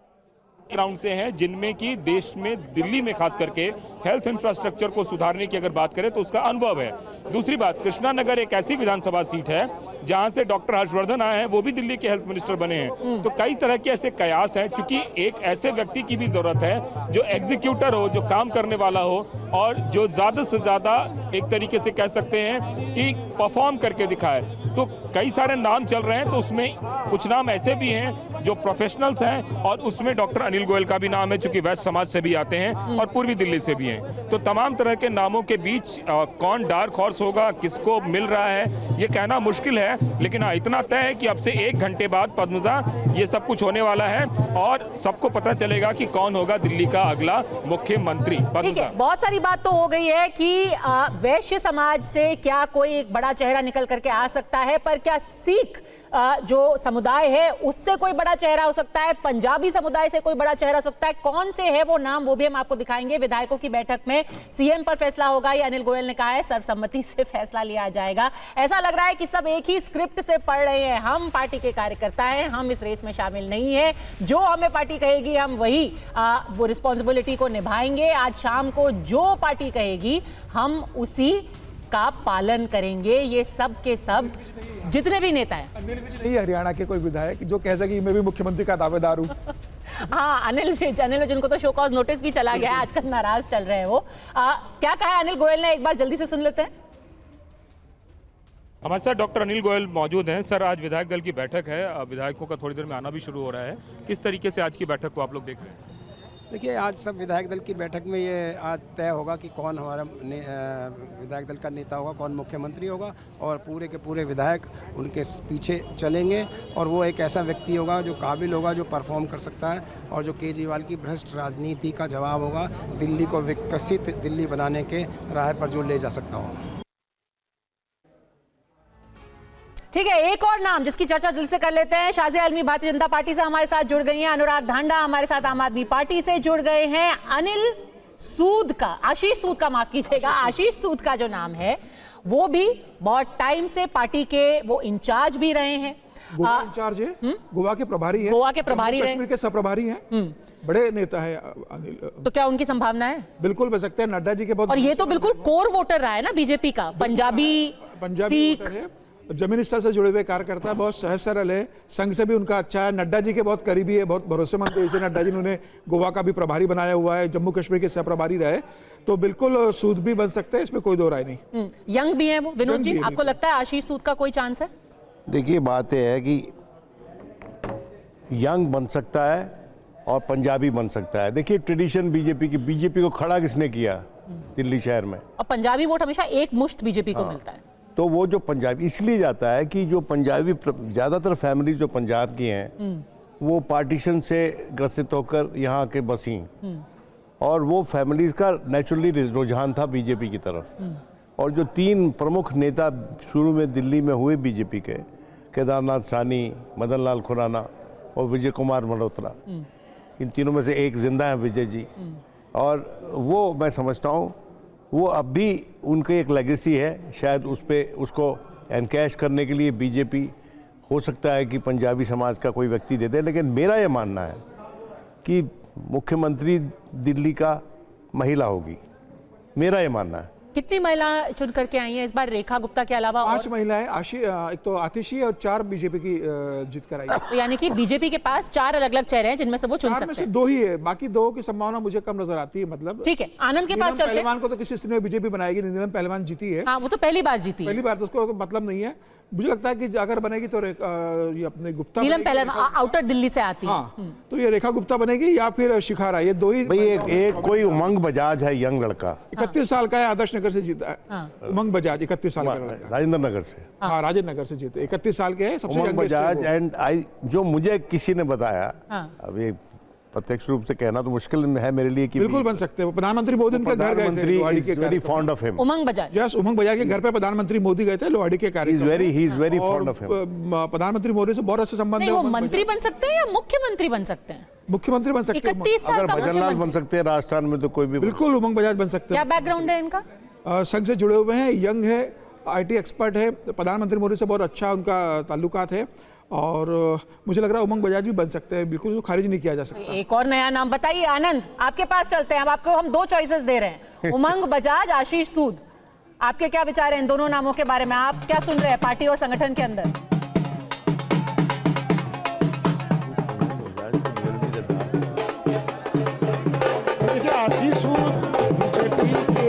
ग्राउंड से हैं जिनमें कि देश में, दिल्ली में खास करके हेल्थ इंफ्रास्ट्रक्चर को सुधारने की अगर बात करें तो उसका अनुभव है। दूसरी बात, कृष्णा नगर एक ऐसी विधानसभा सीट है जहां से डॉक्टर हर्षवर्धन आए हैं, वो भी दिल्ली के हेल्थ मिनिस्टर बने हैं। तो कई तरह के ऐसे कयास हैं, क्योंकि एक ऐसे व्यक्ति की भी जरूरत है जो एग्जीक्यूटर हो, जो काम करने वाला हो, और जो ज्यादा से ज्यादा एक तरीके से कह सकते हैं कि परफॉर्म करके दिखाए। तो कई सारे नाम चल रहे हैं, तो उसमें कुछ नाम ऐसे भी हैं जो प्रोफेशनल्स हैं, और उसमें डॉक्टर अनिल गोयल का भी नाम है, चूंकि वैश्य समाज से भी आते हैं और पूर्वी दिल्ली से भी हैं। तो तमाम तरह के नामों के बीच कौन डार्क हॉर्स होगा, किसको मिल रहा है, ये कहना मुश्किल है। लेकिन हाँ, इतना तय है कि अब से 1 घंटे बाद पद्मजा ये सब कुछ होने वाला है और सबको पता चलेगा कि कौन होगा दिल्ली का अगला मुख्यमंत्री। ठीक है, बहुत सारी बात तो हो गई है कि वैश्य समाज से क्या कोई एक बड़ा चेहरा निकल करके आ सकता है, पर क्या सिख जो समुदाय है उससे कोई बड़ा चेहरा हो सकता है, पंजाबी समुदाय से कोई बड़ा चेहरा हो सकता है? कौन से है वो नाम, वो भी हम आपको दिखाएंगे। विधायकों की बैठक में सीएम पर फैसला होगा, या अनिल गोयल ने कहा है सर्वसम्मति से फैसला लिया जाएगा। ऐसा लग रहा है कि सब एक ही स्क्रिप्ट से पढ़ रहे हैं। हम पार्टी के कार्यकर्ता हैं, हम इस रेस में शामिल नहीं है, जो हमें पार्टी कहेगी हम वही वो रिस्पॉन्सिबिलिटी को निभाएंगे। आज शाम को जो पार्टी कहेगी हम उसी का पालन करेंगे। ये सब के सब जितने भी नेता हैं, अनिल विज नहीं हरियाणा के कोई विधायक जो कह सके मैं भी मुख्यमंत्री का दावेदार हूँ। हाँ, अनिल विज उनको तो शो कॉज नोटिस भी चला गया है, आजकल नाराज चल रहे हैं वो। क्या कहा है अनिल गोयल ने, एक बार जल्दी से सुन लेते हैं। हमारे साथ डॉक्टर अनिल गोयल मौजूद हैं। सर, आज विधायक दल की बैठक है, विधायकों का थोड़ी देर में आना भी शुरू हो रहा है। किस तरीके से आज की बैठक को आप लोग देख रहे हैं? देखिए, आज सब विधायक दल की बैठक में ये आज तय होगा कि कौन हमारा विधायक दल का नेता होगा, कौन मुख्यमंत्री होगा, और पूरे के पूरे विधायक उनके पीछे चलेंगे। और वो एक ऐसा व्यक्ति होगा जो काबिल होगा, जो परफॉर्म कर सकता है, और जो केजरीवाल की भ्रष्ट राजनीति का जवाब होगा, दिल्ली को विकसित दिल्ली बनाने के राह पर जो ले जा सकता हो। ठीक है, एक और नाम जिसकी चर्चा दिल से कर लेते हैं। शाज़िया आलमी भारतीय जनता पार्टी से हमारे साथ जुड़ गई हैं, अनुराग ढांडा हमारे साथ आम आदमी पार्टी से जुड़ गए हैं। अनिल सूद का, आशीष सूद का, माफ कीजिएगा, आशीष सूद का जो नाम है वो भी बहुत टाइम से पार्टी के वो इंचार्ज भी रहे हैं। गोवा इंचार्ज है, गोवा के प्रभारी है, गोवा के प्रभारी रहे, कश्मीर के सहप्रभारी हैं, बड़े नेता है अनिल। तो क्या उनकी संभावना है? बिल्कुल बन सकते हैं, नड्डा जी के बहुत। और ये तो बिल्कुल कोर वोटर रहा है ना बीजेपी का, पंजाबी सिख, जमीनी स्तर से जुड़े हुए कार्यकर्ता, बहुत सहज सरल है, संघ से भी उनका अच्छा है, नड्डा जी के बहुत करीबी है, बहुत भरोसेमंद है। जैसे नड्डा जी ने गोवा का भी प्रभारी बनाया हुआ है, जम्मू कश्मीर के सह प्रभारी रहे, तो बिल्कुल सूद भी बन सकते हैं, इसमें कोई दो राय नहीं। यंग भी है वो। विनोद जी, आपको लगता है आशीष सूद का कोई चांस है? देखिए बात यह है कि यंग बन सकता है और पंजाबी बन सकता है। देखिए ट्रेडिशन बीजेपी को खड़ा किसने किया दिल्ली शहर में, और पंजाबी वोट हमेशा एक मुश्त बीजेपी को मिलता है। तो वो जो पंजाबी इसलिए जाता है कि जो पंजाबी ज़्यादातर फैमिली जो पंजाब की हैं वो पार्टीशन से ग्रसित होकर यहाँ के बसी, और वो फैमिलीज का नेचुरली रुझान था बीजेपी की तरफ। और जो 3 प्रमुख नेता शुरू में दिल्ली में हुए बीजेपी के, केदारनाथ साहनी, मदन लाल खुराना और विजय कुमार मल्होत्रा, इन तीनों में से एक जिंदा है विजय जी, और वो मैं समझता हूँ वो अब भी उनकी एक लेगेसी है। शायद उसको एनकैश करने के लिए बीजेपी हो सकता है कि पंजाबी समाज का कोई व्यक्ति दे दे, लेकिन मेरा ये मानना है कि मुख्यमंत्री दिल्ली का महिला होगी, मेरा ये मानना है। कितनी महिला चुन करके आई हैं इस बार रेखा गुप्ता के अलावा? 5 महिलाएं, एक तो आतिशी और 4 बीजेपी की जीत कर आई। तो यानी कि बीजेपी के पास 4 अलग-अलग चेहरे हैं जिनमें से वो चुन सकते हैं। 4 में से 2 ही है, बाकी 2 की संभावना मुझे कम नजर आती है। मतलब ठीक है, आनंद के पास चलते हैं। पहलवान को तो किसी स्थिति में बीजेपी बनाएगी, नीलम पहलवान जीती है। हाँ, वो तो पहली बार जीती है। पहली बार, तो उसको तो मतलब नहीं है। मुझे लगता है कि अगर बनेगी तो ये अपने गुप्ता, नीलम पहलवान आउटर दिल्ली से आती है। हाँ, तो ये रेखा गुप्ता बनेगी या फिर शिखा राय, ये 2 ही। भाई एक कोई उमंग बजाज है, यंग लड़का, 31 साल का है, आदर्श नगर से जीता है। उमंग बजाज 31 साल का लड़का, राजेंद्र नगर से। हाँ, राजेंद्र नगर से जीते, 31 साल के है, सबसे उमंग यंगेस्ट बजाज। एंड जो मुझे किसी ने बताया, अभी प्रत्यक्ष रूप से कहना तो मुश्किल है मेरे लिए कि बिल्कुल बन सकते हैं। प्रधानमंत्री मोदी उनके घर गए थे, लोहाड़ी के very fond of him. Umang Bajaj, yes, Umang Bajaj के घर पे प्रधानमंत्री मोदी गए थे लोहाड़ी के कार्यक्रम में। He is very fond of him. प्रधानमंत्री मोदी से बहुत अच्छे संबंध है। वो मंत्री बन सकते हैं या मुख्यमंत्री बन सकते हैं? मुख्यमंत्री बन सकते हैं। 31 साल अगर का भजनलाल बन सकते हैं राजस्थान में, तो कोई भी बिल्कुल उमंग बजाज बन सकते क्या हैं। बैकग्राउंड है इनका? संघ से जुड़े हुए हैं, यंग है, IT एक्सपर्ट है, प्रधानमंत्री मोदी से बहुत अच्छा उनका ताल्लुकात है, और मुझे लग रहा है उमंग बजाज भी बन सकते हैं, बिल्कुल उसको खारिज नहीं किया जा सकता। एक और नया नाम बताइए। आनंद, आपके पास चलते हैं। अब आपको हम 2 चॉइसेस दे रहे हैं, उमंग बजाज, आशीष सूद। आपके क्या विचार हैं इन दोनों नामों के बारे में? आप क्या सुन रहे हैं पार्टी और संगठन के अंदर? देखिए, आशीष सूद बीजेपी के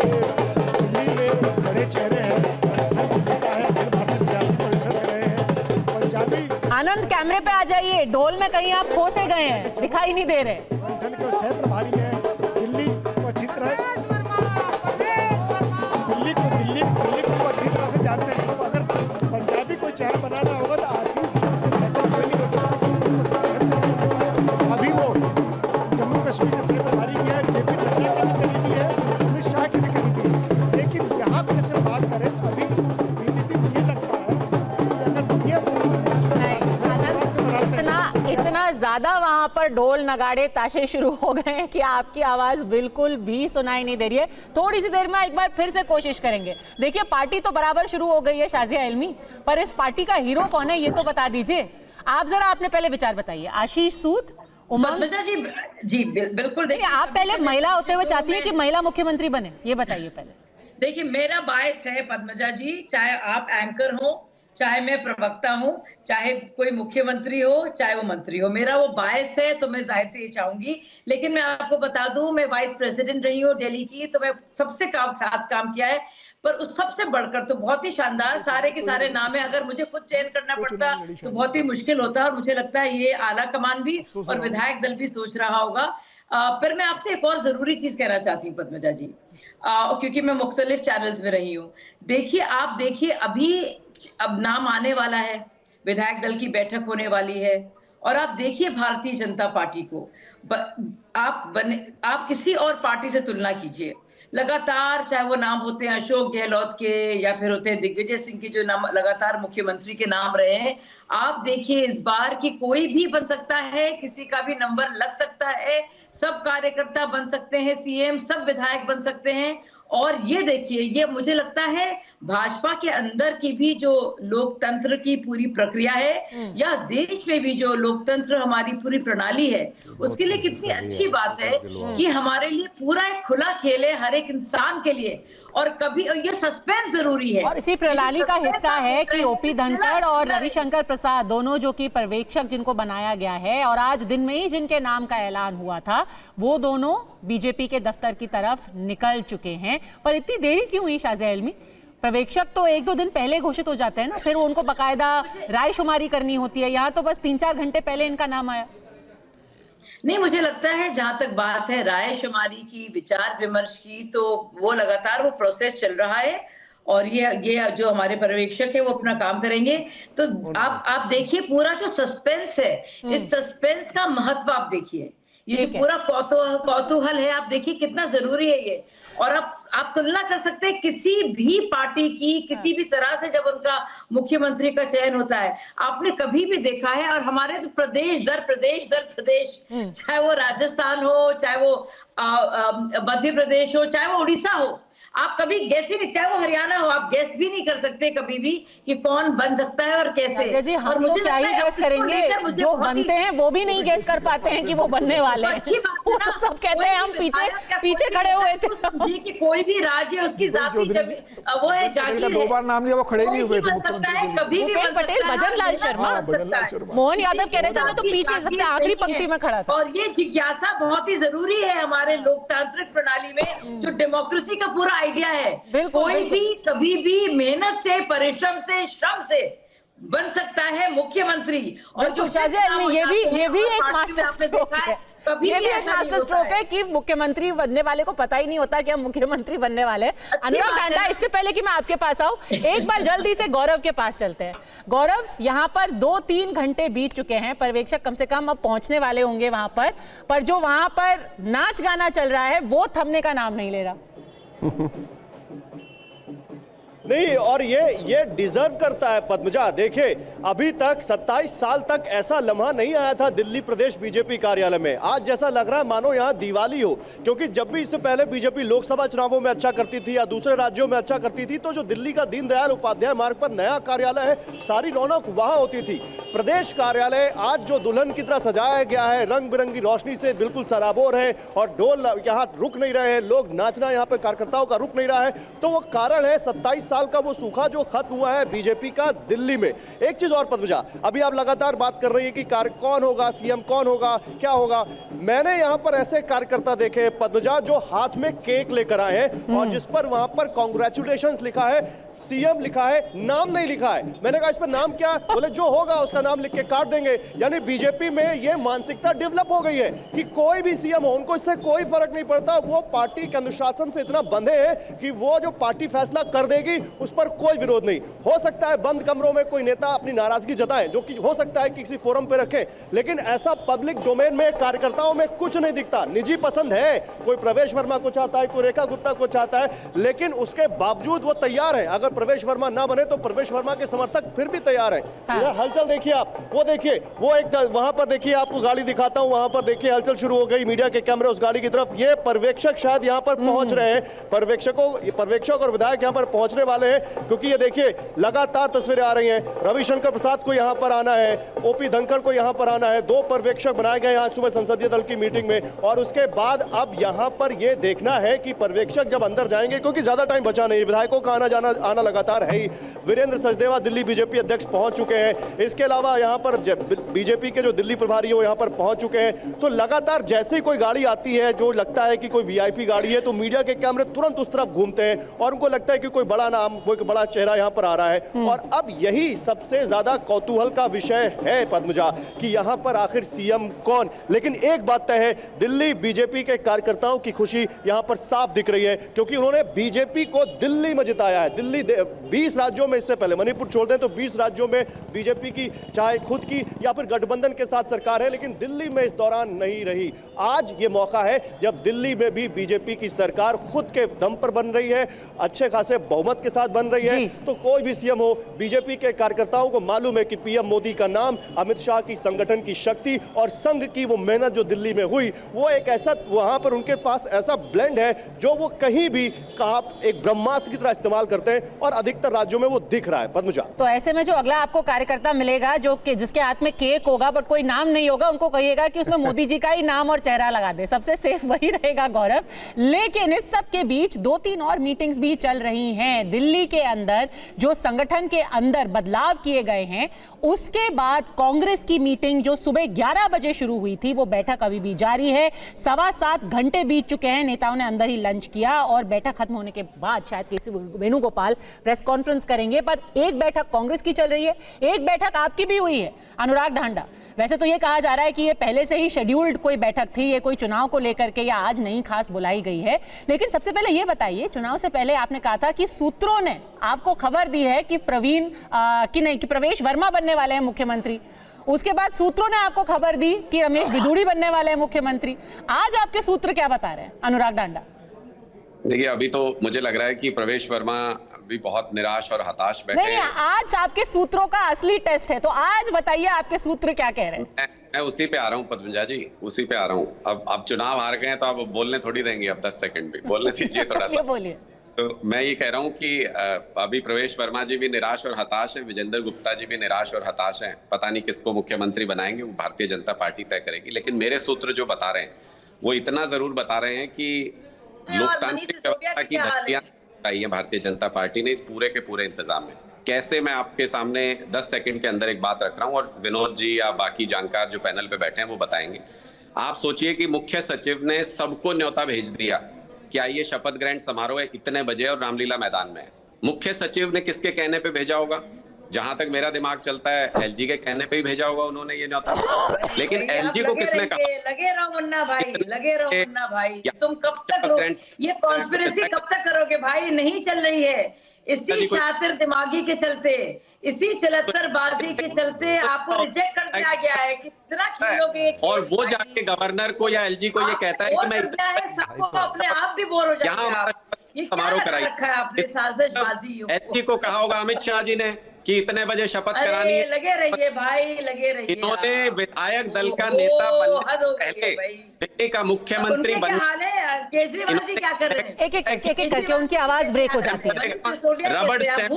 दिल्ली में बड़े चेहरे हैं, संगठन नेता है, अखिल भारतीय विद्यार्थी परिषद से रहे हैं, पंजाबी। आनंद, कैमरे पे आ जाइए, ढोल में कहीं आप खो से गए हैं, दिखाई नहीं दे रहे। संगठन के सह प्रभारी हैं, दिल्ली को अच्छी तरह से जानते हैं। तो अगर पंजाबी कोई चेहरा बनाना होगा तो आशीष सूद से बेहतर कोई नहीं हो सकता। अभी वो जम्मू कश्मीर के सह प्रभारी भी है, JP नड्डा के भी करीबी है, अमित शाह के भी करीबी है। लेकिन यहाँ पे अगर बात करें तो अभी बीजेपी को ये लगता है कि अगर दुनिया से इतना ज्यादा वहां पर ढोल नगाड़े ताशे शुरू हो गए हैं कि आपकी आवाज बिल्कुल भी सुनाई नहीं दे रही है। थोड़ी सी देर में एक बार फिर से कोशिश करेंगे। देखिए, पार्टी तो बराबर शुरू हो गई है शाजिया इल्मी, पर इस पार्टी का हीरो कौन है ये तो बता दीजिए। आप जरा अपने पहले विचार बताइए। आशीष सूद, उमंग जी बिल्कुल। देखिए, आप पहले महिला होते हुए चाहती है कि महिला मुख्यमंत्री बने, ये बताइए पहले। देखिए, मेरा बायस है पद्मजा जी, चाहे आप एंकर हो, चाहे मैं प्रवक्ता हूं, चाहे कोई मुख्यमंत्री हो, चाहे वो मंत्री हो, मेरा वो बायस है, तो मैं जाहिर से ये चाहूंगी। लेकिन मैं आपको बता दूं, मैं वाइस प्रेसिडेंट रही हूँ दिल्ली की, तो मैं सबसे साथ काम किया है, पर उस सबसे बढ़कर तो बहुत ही शानदार सारे के सारे नाम है। अगर मुझे खुद चयन करना पड़ता तो बहुत ही मुश्किल होता, और मुझे लगता है ये आला कमान भी और विधायक दल भी सोच रहा होगा। पर मैं आपसे एक और जरूरी चीज कहना चाहती हूँ पद्मजा जी, क्योंकि मैं मुख्तलिफ चैनल्स में रही हूँ। देखिए, आप देखिए, अभी अब नाम आने वाला है, विधायक दल की बैठक होने वाली है, और आप देखिए भारतीय जनता पार्टी को, आप किसी और पार्टी से तुलना कीजिए, लगातार चाहे वो नाम होते हैं अशोक गहलोत के या फिर होते हैं दिग्विजय सिंह के, जो नाम लगातार मुख्यमंत्री के नाम रहे हैं। आप देखिए इस बार की कोई भी बन सकता है, किसी का भी नंबर लग सकता है, सब कार्यकर्ता बन सकते हैं CM, सब विधायक बन सकते हैं। और ये देखिए, ये मुझे लगता है भाजपा के अंदर की भी जो लोकतंत्र की पूरी प्रक्रिया है, या देश में भी जो लोकतंत्र हमारी पूरी प्रणाली है, उसके लिए कितनी अच्छी बात है कि हमारे लिए पूरा एक खुला खेल है हर एक इंसान के लिए, और कभी ये सस्पेंस जरूरी है। और इसी प्रणाली का हिस्सा है कि OP धनखड़ और रविशंकर प्रसाद दोनों, जो कि पर्यवेक्षक जिनको बनाया गया है और आज दिन में ही जिनके नाम का ऐलान हुआ था, वो दोनों बीजेपी के दफ्तर की तरफ निकल चुके हैं। पर इतनी देरी क्यों हुई शाजिया इल्मी? पर्यवेक्षक तो 1-2 दिन पहले घोषित हो जाते हैं ना, फिर उनको बकायदा रायशुमारी करनी होती है। यहाँ तो बस 3-4 घंटे पहले इनका नाम आया। नहीं, मुझे लगता है जहां तक बात है रायशुमारी की, विचार विमर्श की, तो वो लगातार वो प्रोसेस चल रहा है और ये जो हमारे पर्यवेक्षक है वो अपना काम करेंगे। तो आप देखिए पूरा जो सस्पेंस है, इस सस्पेंस का महत्व आप देखिए, ये जो पूरा कौतूहल है, आप देखिए कितना जरूरी है ये। और आप तुलना कर सकते हैं किसी भी पार्टी की, किसी भी तरह से जब उनका मुख्यमंत्री का चयन होता है, आपने कभी भी देखा है। और हमारे तो प्रदेश दर प्रदेश, चाहे वो राजस्थान हो, चाहे वो मध्य प्रदेश हो, चाहे वो उड़ीसा हो, आप कभी गेस ही नहीं, चाहे वो हरियाणा हो, आप गेस भी नहीं कर सकते कभी भी कि कौन बन सकता है और कैसे। जी, हम लोग क्या ही गेस करेंगे, जो बनते हैं वो भी नहीं गेस कर पाते हैं कि वो बनने वाले हैं। वो तो सब कहते हैं हम पीछे खड़े हुए थे कि कोई भी राज्य है उसकी जाति वो है, जागीर है। 2 बार नाम लिया, वो खड़े नहीं हुए थे। कभी भी पटेल, भजन लाल शर्मा, मोहन यादव कह रहे थे ना, तो पीछे सबसे आखिरी पंक्ति में खड़ा था। और ये जिज्ञासा बहुत ही जरूरी है हमारे लोकतांत्रिक प्रणाली में, जो डेमोक्रेसी का पूरा आइडिया है। कोई भी कभी भी मेहनत से, परिश्रम से, श्रम से बन सकता है मुख्यमंत्री। और जो ये भी एक मास्टर स्ट्रोक है, ये भी एक मास्टर स्ट्रोक है कि मुख्यमंत्री बनने वाले को पता ही नहीं होता कि हम मुख्यमंत्री बनने वाले हैं। अनुराग टांडा, इससे पहले कि मैं आपके पास आऊं, एक बार जल्दी से गौरव के पास चलते हैं। गौरव, यहाँ पर 2-3 घंटे बीत चुके हैं, पर्यवेक्षक कम से कम अब पहुंचने वाले होंगे वहां पर जो वहां पर नाच गाना चल रहा है वो थमने का नाम नहीं ले रहा। नहीं, और ये डिजर्व करता है पद्मजा। देखिए, अभी तक 27 साल तक ऐसा लम्हा नहीं आया था दिल्ली प्रदेश बीजेपी कार्यालय में। आज जैसा लग रहा है मानो यहाँ दिवाली हो, क्योंकि जब भी इससे पहले बीजेपी लोकसभा चुनावों में अच्छा करती थी या दूसरे राज्यों में अच्छा करती थी, तो जो दिल्ली का दीनदयाल उपाध्याय मार्ग पर नया कार्यालय है, सारी रौनक वहां होती थी। प्रदेश कार्यालय आज जो दुल्हन की तरह सजाया गया है, रंग बिरंगी रोशनी से बिल्कुल सराबोर है और ढोल यहाँ रुक नहीं रहे हैं, लोग नाचना यहाँ पे कार्यकर्ताओं का रुक नहीं रहा है। तो वो कारण है 27 साल का वो सूखा जो खत्म हुआ है बीजेपी का दिल्ली में। एक चीज और पद्मजा, अभी आप लगातार बात कर रही है कि कौन होगा सीएम, कौन होगा, क्या होगा। मैंने यहाँ पर ऐसे कार्यकर्ता देखे पद्मजा जो हाथ में केक लेकर आए हैं और जिस पर वहां पर कांग्रेचुलेशंस लिखा है, सीएम लिखा है, नाम नहीं लिखा है। मैंने कहा इस पर नाम क्या? बोले जो होगा उसका नाम लिख के काट देंगे। यानी बीजेपी में ये मानसिकता डेवलप हो गई है कि कोई भी सीएम हो, उनको इससे कोई फर्क नहीं पड़ता। वो पार्टी के अनुशासन से इतना बंधे हैं कि वो जो पार्टी फैसला कर देगी उस पर कोई विरोध नहीं। हो सकता है बंद कमरों में कोई नेता अपनी नाराजगी जताए, जो कि हो सकता है किसी फोरम पे रखे, लेकिन ऐसा पब्लिक डोमेन में कार्यकर्ताओं में कुछ नहीं दिखता। निजी पसंद है, कोई प्रवेश वर्मा को चाहता है, कोई रेखा गुप्ता को चाहता है, लेकिन उसके बावजूद वो तैयार है। अगर प्रवेश वर्मा ना बने तो प्रवेश वर्मा के समर्थक फिर भी तैयार हैं। हाँ। हलचल देखिए आप, वो देखिए, वो एक वहां पर देखिए, आपको गाड़ी दिखाता हूं, वहां पर देखिए हलचल शुरू हो गई, मीडिया के कैमरे उस गाड़ी की तरफ। ये पर्यवेक्षक शायद यहां पर पहुंच रहे हैं, पर्यवेक्षक और विधायक यहां पर पहुंचने वाले हैं, क्योंकि ये देखिए लगातार तस्वीरें आ रही हैं। रविशंकर प्रसाद को यहां पर आना है, ओपी धनखड़ को यहां पर आना है। 2 पर्यवेक्षक बनाए गए आज सुबह संसदीय दल की मीटिंग में, और उसके बाद अब यहां पर यह देखना है कि पर्यवेक्षक जब अंदर जाएंगे, क्योंकि ज्यादा टाइम बचा नहीं, विधायकों का आना लगातार है ही। वीरेंद्र सचदेवा दिल्ली बीजेपी अध्यक्ष पहुंच चुके हैं, इसके अलावा यहां पर बीजेपी के जो दिल्ली प्रभारी है वो यहां पर पहुंच चुके हैं। तो लगातार जैसे ही कोई गाड़ी आती है जो लगता है कि कोई वीआईपी गाड़ी है, तो मीडिया के कैमरे तुरंत उस तरफ घूमते हैं और उनको लगता है कि कोई बड़ा नाम, कोई बड़ा चेहरा यहां पर आ रहा है। और अब यही सबसे ज्यादा कौतूहल का विषय है पद्मजा, कि यहां पर आखिर सीएम कौन। लेकिन एक बात तय है, दिल्ली बीजेपी के कार्यकर्ताओं की खुशी यहां पर साफ दिख रही है, क्योंकि उन्होंने बीजेपी को दिल्ली में जिताया है। दिल्ली 20 राज्यों में, इससे पहले मणिपुर छोड़ दें तो 20 राज्यों में बीजेपी की चाहे खुद की या फिर गठबंधन के साथ सरकार है, लेकिन दिल्ली में इस दौरान नहीं रही। आज ये मौका है जब दिल्ली में भी बीजेपी की सरकार खुद के दम पर बन रही है, अच्छे खासे बहुमत के साथ बन रही है। तो कोई भी सीएम हो, बीजेपी के कार्यकर्ताओं को मालूम है कि पीएम मोदी का नाम, अमित शाह की संगठन की शक्ति और संघ की वो मेहनत जो दिल्ली में हुई, वो एक ऐसा, वहां पर उनके पास ऐसा ब्लेंड है जो वो कहीं भी एक ब्रह्मास्त्र की तरह इस्तेमाल करते हैं, और अधिकतर राज्यों में वो दिख रहा है पद्मजा। तो ऐसे में जो अगला आपको कार्यकर्ता मिलेगा जो कि जिसके हाथ में केक होगा बट कोई नाम नहीं होगा, उनको कहिएगा कि उसमें मोदी जी का ही नाम और चेहरा लगा दे, सबसे सेफ वही रहेगा गौरव। लेकिन इस सब के बीच 2-3 और मीटिंग्स भी चल रही हैं दिल्ली के अंदर, जो संगठन के अंदर बदलाव किए गए हैं। उसके बाद कांग्रेस की मीटिंग जो सुबह 11 बजे शुरू हुई थी, वो बैठक अभी भी जारी है। 7.25 घंटे बीत चुके हैं, नेताओं ने अंदर ही लंच किया और बैठक खत्म होने के बाद शायद केसी वेणुगोपाल प्रेस कॉन्फ्रेंस करेंगे। पर एक बैठक कांग्रेस की चल रही है, एक बैठक आपकी भी हुई है, अनुराग ढांडा। वैसे तो ये कहा जा रहा है कि ये पहले से ही शेड्यूल्ड कोई बैठक थी, ये कोई चुनाव को लेकर के या आज नहीं खास बुलाई गई है। लेकिन सबसे पहले ये बताइए, चुनाव से पहले आपने कहा था कि सूत्रों ने आपको खबर दी है कि कि प्रवेश वर्मा बनने वाले हैं मुख्यमंत्री। उसके बाद सूत्रों ने आपको खबर दी कि रमेश बिधूड़ी बनने वाले हैं मुख्यमंत्री। आज आपके सूत्र क्या बता रहे हैं, अनुराग ढांडा? देखिए, अभी तो मुझे लग रहा है कि प्रवेश वर्मा भी बहुत निराश और हताश बैठे नहीं, आज आपके सूत्रों का असली टेस्ट है, तो आज बताइए आपके सूत्र क्या कह रहे हैं। मैं उसी पे आ रहा हूँ पद्मजा जी, उसी पे आ रहा हूँ। अब चुनाव हार गए हैं तो आप बोलने थोड़ी देंगे, अब 10 सेकंड भी बोलने दीजिए थोड़ा सा। बोलिए। तो मैं ये कह रहा हूँ कि अभी प्रवेश वर्मा जी भी निराश और हताश हैं, विजेंद्र गुप्ता जी भी निराश और हताश हैं। पता नहीं किसको मुख्यमंत्री बनाएंगे, वो भारतीय जनता पार्टी तय करेगी। लेकिन मेरे सूत्र जो बता रहे हैं वो इतना जरूर बता रहे हैं कि लोकतांत्रिक व्यवस्था की धज्जियां उड़ाई है भारतीय जनता पार्टी ने इस पूरे के पूरे इंतजाम में। कैसे, मैं आपके सामने 10 सेकंड के अंदर एक बात रख रहा हूं और विनोद जी या बाकी जानकार जो पैनल पे बैठे हैं वो बताएंगे। आप सोचिए कि मुख्य सचिव ने सबको न्योता भेज दिया कि आइए शपथ ग्रहण समारोह है इतने बजे और रामलीला मैदान में। मुख्य सचिव ने किसके कहने पे भेजा होगा? जहां तक मेरा दिमाग चलता है एलजी के कहने पे ही भेजा होगा उन्होंने ये न्योता। लेकिन एलजी को किसने कहा? लगे रहो मुन्ना भाई, लगे रहो मुन्ना भाई, तुम कब तक ये कॉन्स्पिरेसी कब तक करोगे भाई? नहीं चल रही है। इसी शातिर दिमागी के चलते, इसी चलत्तरबाजी के चलते आपको रिजेक्ट कर दिया गया है। कितना खेलोगे? और वो जाके गवर्नर को या एलजी को ये कहता है कि मैं सबको अपने आप भी बोर हो जाएगा। ये समारोह कराई रखा है आपने साजिशबाजी। एलजी को कहा होगा अमित शाह जी ने कि इतने बजे शपथ करानी है। लगे रहिए भाई, लगे रहिए। इन्होंने विधायक दल का नेता बनने पहले दिल्ली का मुख्यमंत्री बनने, केजरीवाल जी क्या कर रहे हैं? एक करके उनकी आवाज ब्रेक हो जाती है। रबड़ स्टैंप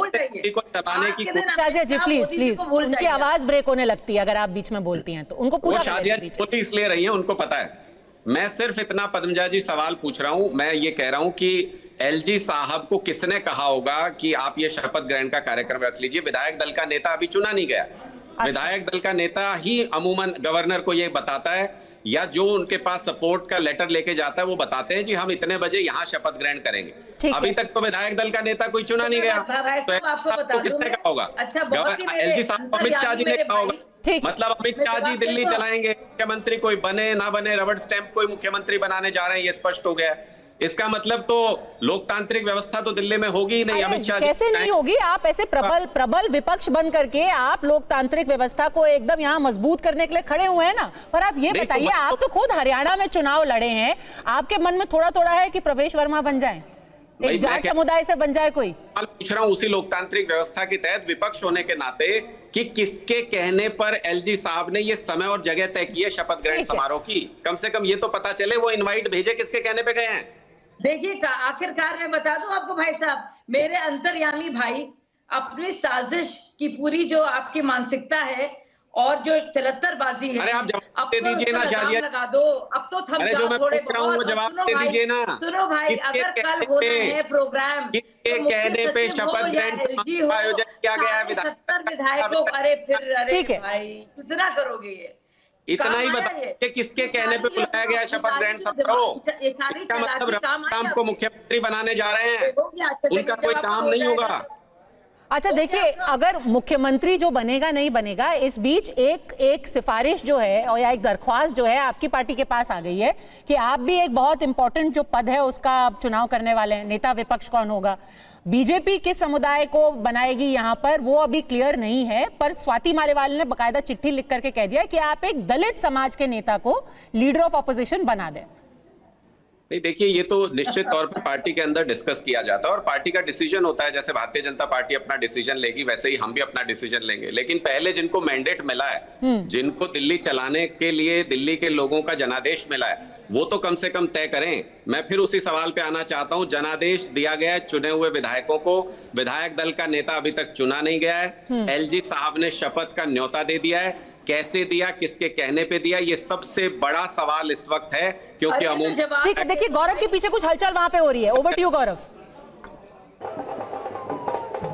को चलाने की शाजिया जी प्लीज, उनकी आवाज ब्रेक होने लगती है अगर आप बीच में बोलती हैं तो। उनको पूरा शाजिया जी बोली इसलिए रही है, उनको पता है। मैं सिर्फ इतना पद्मजा जी सवाल पूछ रहा हूं। मैं ये कह रहा हूं कि एलजी साहब को किसने कहा होगा कि आप ये शपथ ग्रहण का कार्यक्रम रख लीजिए? विधायक दल का नेता अभी चुना नहीं गया। विधायक दल का नेता ही अमूमन गवर्नर को ये बताता है, या जो उनके पास सपोर्ट का लेटर लेके जाता है वो बताते हैं जी हम इतने बजे यहाँ शपथ ग्रहण करेंगे। अभी तक तो विधायक दल का नेता कोई चुना नहीं गया, तो आपको किसने कहा होगा? एलजी साहब को अमित शाह जी ने कहा होगा। मतलब अमित शाह जी दिल्ली चलाएंगे, मुख्यमंत्री कोई बने ना बने, रबड़ स्टैंप कोई मुख्यमंत्री बनाने जा रहे हैं, ये स्पष्ट हो गया। इसका मतलब तो लोकतांत्रिक व्यवस्था तो दिल्ली में होगी ही नहीं। अमित शाह कैसे नहीं होगी? आप ऐसे प्रबल विपक्ष बन करके आप लोकतांत्रिक व्यवस्था को एकदम यहाँ मजबूत करने के लिए खड़े हुए हैं ना। पर आप ये बताइए, आप तो खुद हरियाणा में चुनाव लड़े हैं, आपके मन में थोड़ा थोड़ा है कि प्रवेश वर्मा बन जाए, एक जाट समुदाय से बन जाए कोई? पूछ रहा हूँ उसी लोकतांत्रिक व्यवस्था के तहत विपक्ष होने के नाते कि किसके कहने पर एलजी साहब ने ये समय और जगह तय की है शपथ ग्रहण समारोह की? कम से कम ये तो पता चले वो इनवाइट भेजे किसके कहने पे गए हैं। देखिए, आखिरकार मैं बता दूं आपको भाई साहब, मेरे अंतर्यामी भाई अपनी साजिश की पूरी जो आपकी मानसिकता है और जो चलत्तरबाजी है, अरे आप जवाब दे दीजिए ना शाजिया, लगा दो। अब तो थम जाओ थोड़े बहुत। वो जवाब दे दीजिए ना। सुनो भाई, अगर कल होना है प्रोग्राम किसके कहने पे शपथ ग्रहण समारोह का आयोजन किया गया है? 70 विधायकों, अरे फिर अरे भाई कितना करोगे? ये इतना ही बताइए किसके कहने पे बुलाया गया शपथ ग्रहण समारोह? इसका मतलब राम को मुख्यमंत्री बनाने जा रहे हैं, उनका कोई काम नहीं होगा। अच्छा देखिए, अगर मुख्यमंत्री जो बनेगा नहीं बनेगा, इस बीच एक सिफारिश जो है और या एक दरख्वास्त जो है आपकी पार्टी के पास आ गई है कि आप भी एक बहुत इंपॉर्टेंट जो पद है उसका चुनाव करने वाले हैं। नेता विपक्ष कौन होगा? बीजेपी किस समुदाय को बनाएगी यहाँ पर वो अभी क्लियर नहीं है, पर स्वाति मालेवाल ने बकायदा चिट्ठी लिख करके कह दिया कि आप एक दलित समाज के नेता को लीडर ऑफ ऑपोजिशन बना दें। नहीं, देखिए ये तो निश्चित तौर पर पार्टी के अंदर डिस्कस किया जाता है और पार्टी का डिसीजन होता है। जैसे भारतीय जनता पार्टी अपना डिसीजन लेगी वैसे ही हम भी अपना डिसीजन लेंगे। लेकिन पहले जिनको मैंडेट मिला है, जिनको दिल्ली चलाने के लिए दिल्ली के लोगों का जनादेश मिला है, वो तो कम से कम तय करें। मैं फिर उसी सवाल पे आना चाहता हूं। जनादेश दिया गया है चुने हुए विधायकों को, विधायक दल का नेता अभी तक चुना नहीं गया है। एलजी साहब ने शपथ का न्योता दे दिया है, कैसे दिया, किसके कहने पे दिया, ये सबसे बड़ा सवाल इस वक्त है। क्योंकि ठीक है, देखिए गौरव के पीछे कुछ हलचल वहां पे हो रही है। ओवर टू यू गौरव।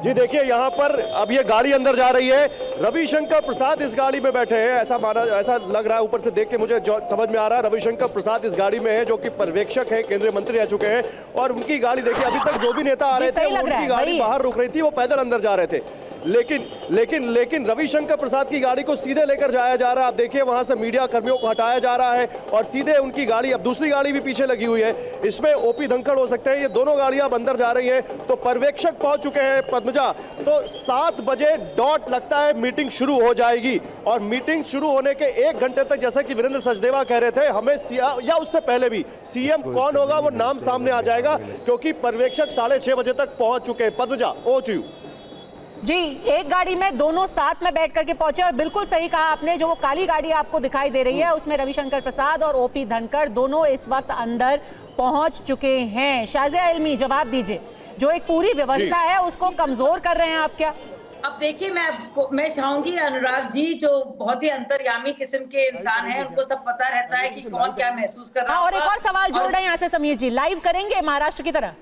जी देखिए यहाँ पर अब ये गाड़ी अंदर जा रही है, रविशंकर प्रसाद इस गाड़ी में बैठे हैं, ऐसा लग रहा है ऊपर से देख के मुझे जो समझ में आ रहा है। रविशंकर प्रसाद इस गाड़ी में है जो कि पर्यवेक्षक है, केंद्रीय मंत्री रह चुके हैं, और उनकी गाड़ी देखिए अभी तक जो भी नेता आ रहे थे उनकी गाड़ी बाहर रुक रही थी, वो पैदल अंदर जा रहे थे, लेकिन रविशंकर प्रसाद की गाड़ी को सीधे लेकर जाया जा रहा है। आप देखिए वहां से मीडिया कर्मियों को हटाया जा रहा है और सीधे उनकी गाड़ी, अब दूसरी गाड़ी भी पीछे लगी हुई है, इसमें ओपी धनखड़ हो सकते हैं। ये दोनों गाड़ियां अब अंदर जा रही हैं, तो पर्यवेक्षक पहुंच चुके हैं पद्मजा। तो 7 बजे डॉट लगता है मीटिंग शुरू हो जाएगी, और मीटिंग शुरू होने के 1 घंटे तक, जैसा कि वीरेंद्र सचदेवा कह रहे थे, हमें या उससे पहले भी सीएम कौन होगा वो नाम सामने आ जाएगा, क्योंकि पर्यवेक्षक 6:30 बजे तक पहुंच चुके हैं। Padmaja, over to you. जी, एक गाड़ी में दोनों साथ में बैठ करके पहुंचे, और बिल्कुल सही कहा आपने, जो वो काली गाड़ी आपको दिखाई दे रही है उसमें रविशंकर प्रसाद और ओपी धनखड़ दोनों इस वक्त अंदर पहुंच चुके हैं। शाज़िया इल्मी, जवाब दीजिए, जो एक पूरी व्यवस्था है उसको कमजोर कर रहे हैं आप क्या? अब देखिए, मैं चाहूंगी अनुराग जी, जो बहुत ही अंतर्यामी किस्म के इंसान हैं, उनको सब पता रहता है कि कौन क्या महसूस कर रहा है। और एक और सवाल जोड़ रहे हैं यहाँ से समीर जी, लाइव करेंगे महाराष्ट्र की तरह?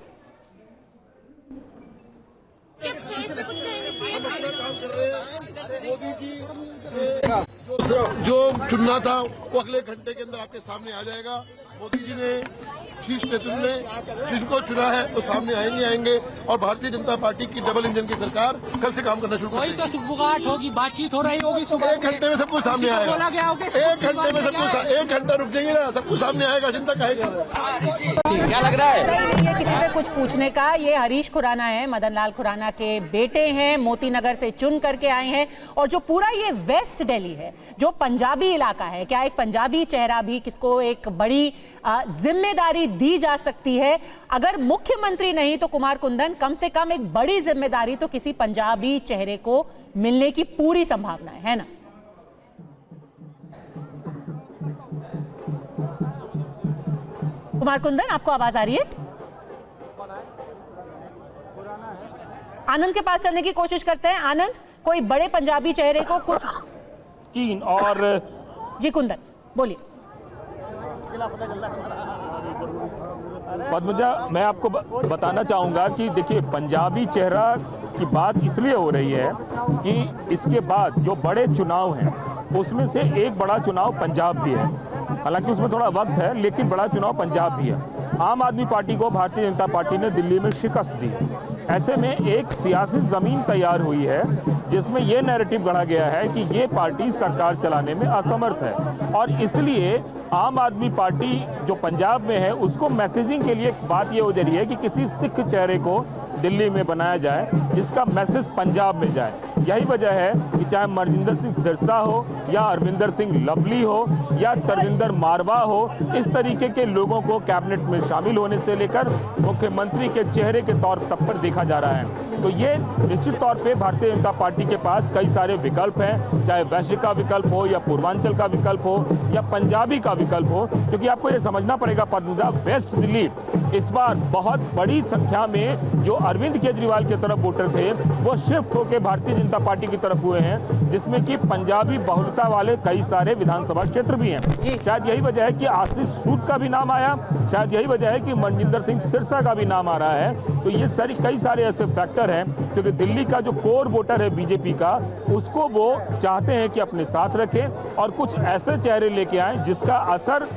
मोदी जी जो चुनना था वो अगले घंटे के अंदर आपके सामने आ जाएगा। मोदी जी ने शीर्ष नेतृत्व ने जिनको चुना है वो सामने आएंगे और भारतीय जनता पार्टी की डबल इंजन की सरकार कल से काम करना शुरू करेगी। तो सुगबुगाहट होगी, बातचीत हो रही होगी सुबह। 1 घंटे में सब कुछ सामने आएगा। 1 घंटे में सब कुछ, 1 घंटा रुक जाएंगे ना, सब कुछ सामने आएगा। चिंता काहे कर रहे हैं? क्या लग रहा है? नहीं है किसी से कुछ पूछने का। ये हरीश खुराना है, मदन लाल खुराना के बेटे हैं, मोती नगर से चुन करके आए हैं। और जो पूरा ये वेस्ट दिल्ली है, जो पंजाबी इलाका है, क्या एक पंजाबी चेहरा भी, किसको एक बड़ी जिम्मेदारी दी जा सकती है? अगर मुख्यमंत्री नहीं तो कुमार कुंदन, कम से कम एक बड़ी जिम्मेदारी तो किसी पंजाबी चेहरे को मिलने की पूरी संभावना है ना? कुमार कुंदन, आपको आवाज आ रही है? आनंद के पास चलने की कोशिश करते हैं। आनंद, कोई बड़े पंजाबी चेहरे को कुछ और जी कुंदन बोलिए। पद्मजा, मैं आपको बताना चाहूंगा कि देखिए, पंजाबी चेहरा की बात इसलिए हो रही है कि इसके बाद जो बड़े चुनाव हैं उसमें से एक बड़ा चुनाव पंजाब भी है। हालांकि उसमें थोड़ा वक्त है, लेकिन बड़ा चुनाव पंजाब भी है। आम आदमी पार्टी को भारतीय जनता पार्टी ने दिल्ली में शिकस्त दी। ऐसे में एक सियासी जमीन तैयार हुई है जिसमें यह नैरेटिव गढ़ा गया है कि ये पार्टी सरकार चलाने में असमर्थ है, और इसलिए आम आदमी पार्टी जो पंजाब में है उसको मैसेजिंग के लिए बात ये हो जा रही है कि किसी सिख चेहरे को दिल्ली में बनाया जाए जिसका मैसेज पंजाब में जाए। यही वजह है कि चाहे मनजिंदर सिंह सिरसा हो या अरविंदर सिंह लवली हो या तरविंदर मारवा हो, इस तरीके के लोगों को कैबिनेट में शामिल होने से लेकर मुख्यमंत्री के चेहरे के तौर पर देखा जा रहा है। तो ये निश्चित तौर पे भारतीय जनता पार्टी के पास कई सारे विकल्प हैं, चाहे वैश्य का विकल्प हो या पूर्वांचल का विकल्प हो या पंजाबी का विकल्प हो, क्योंकि आपको ये समझना पड़ेगा पद्मजा, वेस्ट दिल्ली इस बार बहुत बड़ी संख्या में जो अरविंद केजरीवाल की तरफ वोटर थे वो शिफ्ट होकर भारतीय जनता पार्टी की तरफ हुए हैं, जिसमें कि पंजाबी बहुलता वाले कई सारे विधानसभा क्षेत्र भी हैं। शायद यही वजह है कि आशीष सूद का भी नाम आया, शायद यही वजह है कि मनजिंदर सिंह सिरसा का भी नाम आ रहा है। तो ये कई सारे ऐसे फैक्टर हैं, क्योंकि दिल्ली का जो कोर वोटर है बीजेपी का, उसको वो चाहते हैं कि अपने साथ रखें और कुछ ऐसे चेहरे लेके आए जिसका असर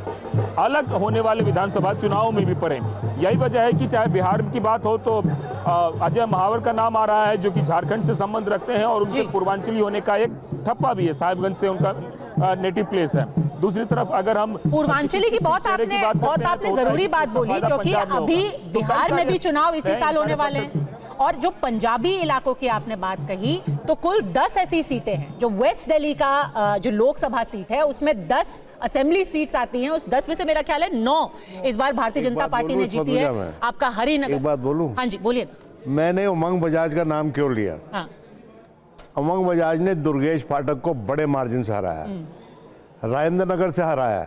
अलग होने वाले विधानसभा चुनाव में भी पड़े। यही वजह है कि चाहे बिहार की बात हो तो अजय महावर का नाम आ रहा है, जो कि झारखंड से संबंध रखते हैं और उनके पूर्वांचली होने का एक ठप्पा भी है, साहिबगंज से उनका नेटिव प्लेस है। दूसरी तरफ अगर हम पूर्वांचली की बहुत आपने जरूरी बात बोली, क्योंकि अभी बिहार में भी चुनाव इसी साल होने वाले हैं। और जो पंजाबी इलाकों की आपने बात कही, तो कुल 10 ऐसी सीटें हैं। जो वेस्ट दिल्ली का जो लोकसभा सीट है उसमें 10 असेंबली सीट्स आती हैं, उस 10 में से मेरा ख्याल है 9 इस बार भारतीय जनता पार्टी ने जीती है। आपका हरिनगर। एक बात बोलूं? हाँ जी बोलिए। मैंने उमंग बजाज का नाम क्यों लिया? हाँ। उमंग बजाज ने दुर्गेश पाठक को बड़े मार्जिन से हराया, राजेंद्र नगर से हराया,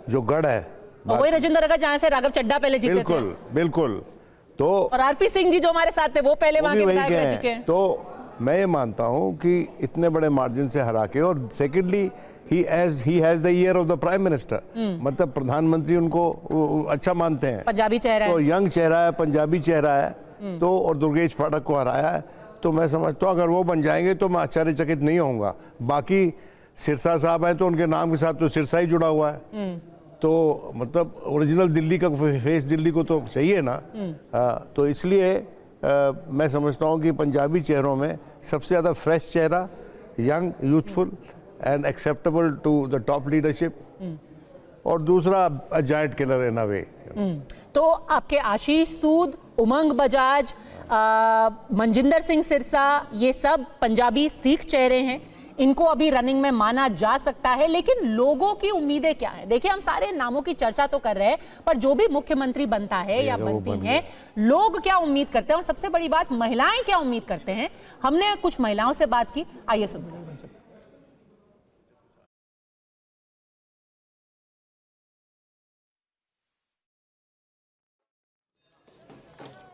जो गढ़ है वही राजेंद्र नगर जहाँ से राघव चड्ढा पहले जीते थे। बिल्कुल। तो और आरपी सिंह जी जो हमारे साथ थे वो पहले वहां के विधायक रह चुके हैं। तो मैं ये मानता हूं कि इतने बड़े मार्जिन से हरा के, और secondly he has the ear of the prime minister, मतलब प्रधानमंत्री उनको अच्छा मानते हैं। पंजाबी चेहरा है, तो यंग चेहरा है, पंजाबी चेहरा है, तो और दुर्गेश पाठक को हराया है, तो मैं समझता हूँ अगर वो बन जाएंगे तो मैं आश्चर्यचकित नहीं होऊंगा। बाकी सिरसा साहब हैं तो उनके नाम के साथ तो सिरसा ही जुड़ा हुआ है, तो मतलब ओरिजिनल दिल्ली का फेस दिल्ली को तो चाहिए ना। तो इसलिए मैं समझता हूँ कि पंजाबी चेहरों में सबसे ज़्यादा फ्रेश चेहरा, young, youthful and acceptable to the top leadership, और दूसरा अ जायंट किलर इन अ वे। तो आपके आशीष सूद, उमंग बजाज, मनजिंदर सिंह सिरसा, ये सब पंजाबी सिख चेहरे हैं, इनको अभी रनिंग में माना जा सकता है, लेकिन लोगों की उम्मीदें क्या हैं? देखिए, हम सारे नामों की चर्चा तो कर रहे हैं, पर जो भी मुख्यमंत्री बनता है या बनती हैं, लोग क्या उम्मीद करते हैं, और सबसे बड़ी बात, महिलाएं क्या उम्मीद करते हैं? हमने कुछ महिलाओं से बात की, आइए सुनते हैं।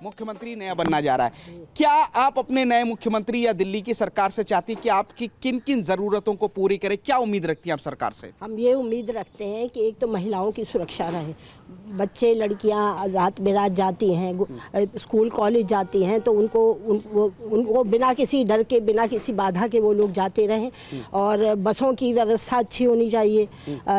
मुख्यमंत्री नया बनना जा रहा है, क्या आप अपने नए मुख्यमंत्री या दिल्ली की सरकार से चाहती हैं कि आपकी किन किन ज़रूरतों को पूरी करें? क्या उम्मीद रखती हैं आप सरकार से? हम ये उम्मीद रखते हैं कि एक तो महिलाओं की सुरक्षा रहे, बच्चे लड़कियां रात बेरात जाती हैं, स्कूल कॉलेज जाती हैं, तो उनको बिना किसी डर के, बिना किसी बाधा के वो लोग जाते रहें, और बसों की व्यवस्था अच्छी होनी चाहिए,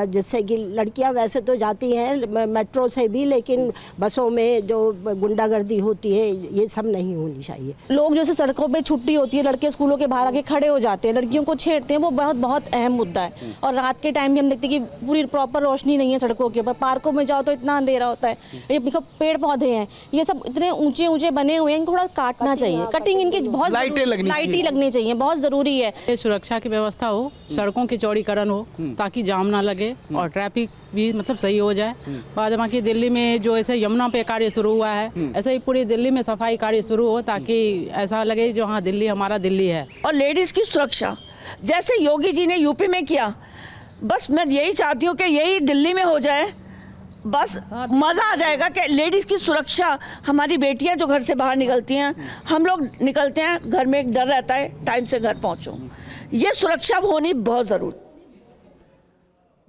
जिससे कि लड़कियां वैसे तो जाती हैं मेट्रो से भी, लेकिन बसों में जो गुंडागर्दी होती है ये सब नहीं होनी चाहिए। लोग जैसे सड़कों पे छुट्टी होती है, लड़के स्कूलों के बाहर आके खड़े हो जाते हैं, लड़कियों को छेड़ते हैं, वो बहुत अहम मुद्दा है। और रात के टाइम भी हम देखते हैं कि पूरी प्रॉपर रोशनी नहीं है सड़कों के ऊपर, पार्कों में जाओ तो इतना अंधेरा होता है, ये पेड़ पौधे हैं, ये सब इतने ऊंचे ऊंचे बने हुए हैं, थोड़ा काटना चाहिए, कटिंग इनकी बहुत लाइटें लगनी चाहिए, बहुत जरूरी है। सुरक्षा की व्यवस्था हो, सड़कों की चौड़ीकरण हो ताकि जाम ना लगे और ट्रैफिक भी मतलब सही हो जाए। बाद बाकी दिल्ली में जो ऐसे यमुना पे कार्य शुरू हुआ है, ऐसे ही पूरी दिल्ली में सफाई कार्य शुरू हो ताकि ऐसा लगे जो हाँ दिल्ली हमारा दिल्ली है। और लेडीज़ की सुरक्षा जैसे योगी जी ने यूपी में किया, बस मैं यही चाहती हूँ कि यही दिल्ली में हो जाए, बस मज़ा आ जाएगा कि लेडीज़ की सुरक्षा। हमारी बेटियां जो घर से बाहर निकलती हैं, हम लोग निकलते हैं, घर में एक डर रहता है टाइम से घर पहुंचो, ये सुरक्षा होनी बहुत ज़रूरी।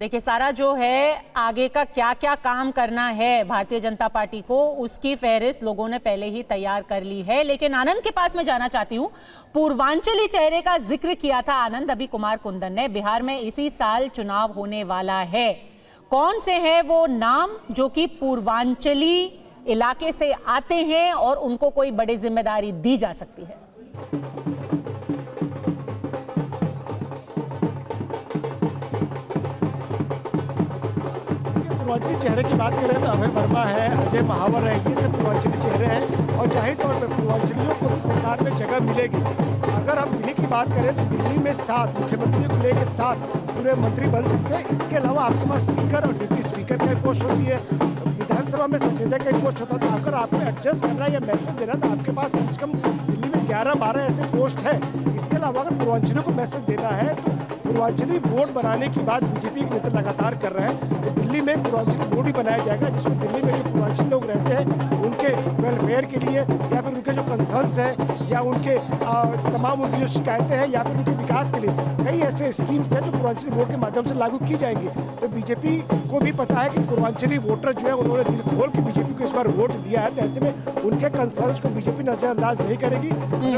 देखिए, सारा जो है आगे का क्या क्या काम करना है भारतीय जनता पार्टी को, उसकी फहरिस्त लोगों ने पहले ही तैयार कर ली है। लेकिन आनंद के पास मैं जाना चाहती हूँ, पूर्वांचली चेहरे का जिक्र किया था आनंद अभी कुमार कुंदन ने। बिहार में इसी साल चुनाव होने वाला है, कौन से हैं वो नाम जो कि पूर्वांचली इलाके से आते हैं और उनको कोई बड़ी जिम्मेदारी दी जा सकती है? पूर्वांचली चेहरे की बात करें तो अभय वर्मा है, अजय महावर है, ये सब पूर्वांचली चेहरे हैं, और जाहिर तौर पर पूर्वांचलियों को भी सरकार में जगह मिलेगी। अगर हम दिल्ली की बात करें तो दिल्ली में 7 मुख्यमंत्री को लेकर 7 पूरे मंत्री बन सकते हैं। इसके अलावा आपके पास स्पीकर और डिप्टी स्पीकर का पोस्ट होती है, विधानसभा में सचेतक का पोस्ट होता है। तो अगर आपको एडजस्ट करना है या मैसेज देना, तो आपके पास कम से कम दिल्ली में 11-12 ऐसे पोस्ट है। इसके अलावा अगर पूर्वांचलियों को मैसेज देना है तो पूर्वांचली बोर्ड बनाने की बात बीजेपी के नेता लगातार कर रहे हैं, तो दिल्ली में पूर्वांचली बोर्ड ही बनाया जाएगा, जिसमें दिल्ली में जो पूर्वांचली लोग रहते हैं उनके वेलफेयर के लिए, या फिर उनके जो कंसर्न्स हैं, या उनके तमाम उनकी जो शिकायतें हैं, या फिर उनके विकास के लिए कई ऐसे स्कीम्स हैं जो पूर्वांचली बोर्ड के माध्यम से लागू की जाएंगी। तो बीजेपी को भी पता है कि पूर्वांचली वोटर जो है उन्होंने दिल खोल के बीजेपी को इस बार वोट दिया है, तो ऐसे में उनके कंसर्न्स को बीजेपी नजरअंदाज नहीं करेगी।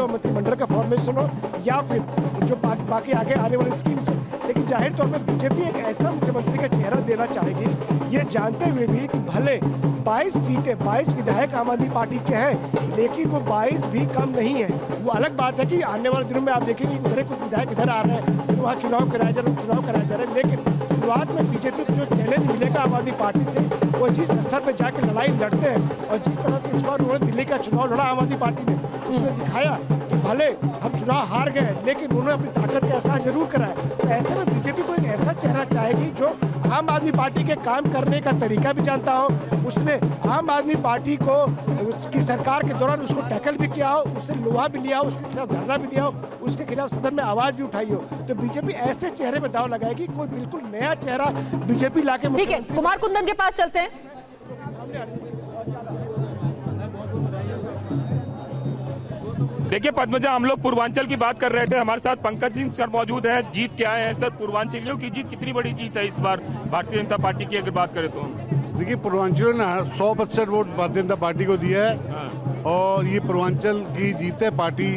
मंत्रिमंडल का फॉर्मेशन हो या फिर जो बाकी आगे आने वाली स्कीम्स है। लेकिन जाहिर तौर पर बीजेपी एक ऐसा मुख्यमंत्री का चेहरा देना चाहेगी, ये जानते हुए भी कि भले 22 सीटें, 22 विधायक आम आदमी पार्टी के हैं, लेकिन वो 22 भी कम नहीं है। वो अलग बात है कि आने वाले दिनों में आप देखेंगे उधर कुछ विधायक इधर आ रहे हैं, फिर वहाँ चुनाव कराया जा रहा है। लेकिन शुरुआत में बीजेपी को जो चैलेंज मिलेगा आम आदमी पार्टी से, वो जिस स्तर पर जाकर लड़ाई लड़ते हैं, और जिस तरह से इस बार उन्होंने दिल्ली का चुनाव लड़ा आम आदमी पार्टी ने, उसमें दिखाया कि भले हम चुनाव हार गए लेकिन उन्होंने अपनी ताकत का एहसास जरूर कराया। तो ऐसे में बीजेपी को एक ऐसा चेहरा चाहेगी जो आम आदमी पार्टी के काम करने का तरीका भी जानता हो, उसने आम आदमी पार्टी को उसकी सरकार के दौरान उसको टैकल भी किया हो, उससे लोहा भी लिया हो, उसके खिलाफ धरना भी दिया हो, उसके खिलाफ सदन में आवाज भी उठाई हो। तो बीजेपी ऐसे चेहरे पे दाव लगाएगी, कोई बिल्कुल नया चेहरा बीजेपी लाके। ठीक है, कुमार कुंदन के पास चलते हैं। देखिए पद्मजा, हम लोग पूर्वांचल की बात कर रहे थे, हमारे साथ पंकज सिंह सर मौजूद हैं। जीत क्या है सर, पूर्वांचलियों की जीत कितनी बड़ी जीत है इस बार भारतीय जनता पार्टी की अगर बात करें तो? देखिए, पूर्वांचल ने 100% वोट भारतीय जनता पार्टी को दिया है, और ये पूर्वांचल की जीत है। पार्टी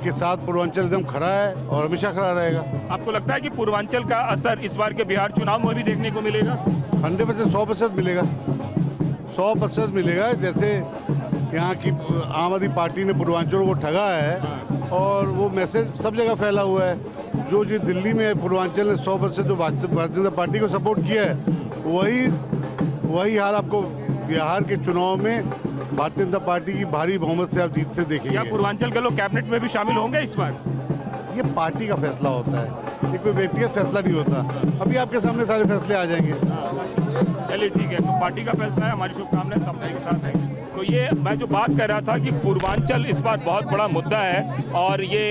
के साथ पूर्वांचल एकदम खड़ा है और हमेशा खड़ा रहेगा। आपको लगता है कि पूर्वांचल का असर इस बार के बिहार चुनाव में भी देखने को मिलेगा? 100%, 100% मिलेगा, 100% मिलेगा। जैसे यहाँ की आम आदमी पार्टी ने पूर्वांचल को ठगा है और वो मैसेज सब जगह फैला हुआ है। जो दिल्ली में पूर्वांचल ने 100% जो भारतीय जनता पार्टी को सपोर्ट किया है, वही हाल आपको बिहार के चुनाव में भारतीय जनता पार्टी की भारी बहुमत से आप जीत से देखेंगे। क्या पूर्वांचल के लोग कैबिनेट में भी शामिल होंगे इस बार? ये पार्टी का फैसला होता है, ये कोई व्यक्तिगत फैसला नहीं होता। अभी आपके सामने सारे फैसले आ जाएंगे। चलिए ठीक है, तो पार्टी का फैसला है, हमारी शुभकामनाएं सबके साथ है। तो ये मैं जो बात कर रहा था कि पूर्वांचल इस बार बहुत बड़ा मुद्दा है और ये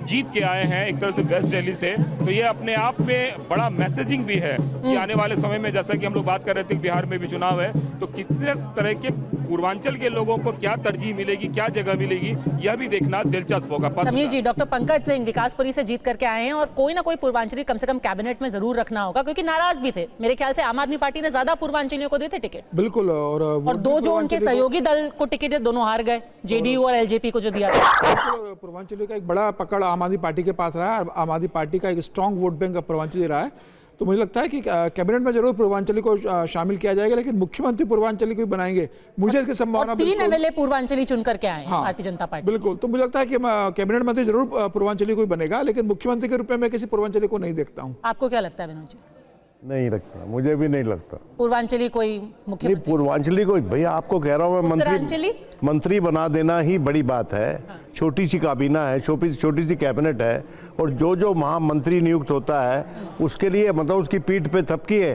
जीत के आए हैं एक तरह से वेस्ट दिल्ली से, तो ये अपने आप में बड़ा मैसेजिंग भी है कि आने वाले समय में, जैसा कि हम लोग बात कर रहे थे बिहार में भी चुनाव है, तो कितने तरह के पूर्वांचल के लोगों को क्या तरजीह मिलेगी, क्या जगह मिलेगी, यह भी देखना दिलचस्प होगा। समीर जी, डॉक्टर पंकज सिंह विकासपुरी से जीत करके आए हैं और कोई ना कोई पूर्वांचली कम से कम कैबिनेट में जरूर रखना होगा, क्योंकि नाराज भी थे। मेरे ख्याल से आम आदमी पार्टी ने ज्यादा पूर्वांचलियों को देते टिकट। बिल्कुल, और दो जो उनके सहयोगी दल को टिकट है, दोनों हार गए, जेडीयू और एलजेपी को जो दिया था। पूर्वांचलियों का एक बड़ा पकड़ आम आदमी पार्टी के पास रहा है। आम आदमी पार्टी का एक स्ट्रांग वोट बैंक पूर्वांचली रहा है, तो मुझे लगता है कि कैबिनेट में जरूर पूर्वांचली को शामिल किया जाएगा, लेकिन मुख्यमंत्री पूर्वांचली को बनाएंगे, मुझे इसकी संभावना। 3 एमएलए पूर्वांचली चुन करके आए हैं भारतीय जनता पार्टी। बिल्कुल, तो मुझे लगता है कि कैबिनेट मंत्री जरूर पूर्वांचली को बनेगा, लेकिन मुख्यमंत्री के रूप में किसी पूर्वांचली को नहीं देखता हूँ। आपको क्या लगता है विनोद जी? नहीं लगता, मुझे भी नहीं लगता पूर्वांचली कोई मुख्यमंत्री, पूर्वांचली को। भैया आपको कह रहा हूँ मैं, मंत्री बना देना ही बड़ी बात है। छोटी सी काबीना है, छोटी सी कैबिनेट है, और जो महामंत्री नियुक्त होता है उसके लिए मतलब उसकी पीठ पे थपकी है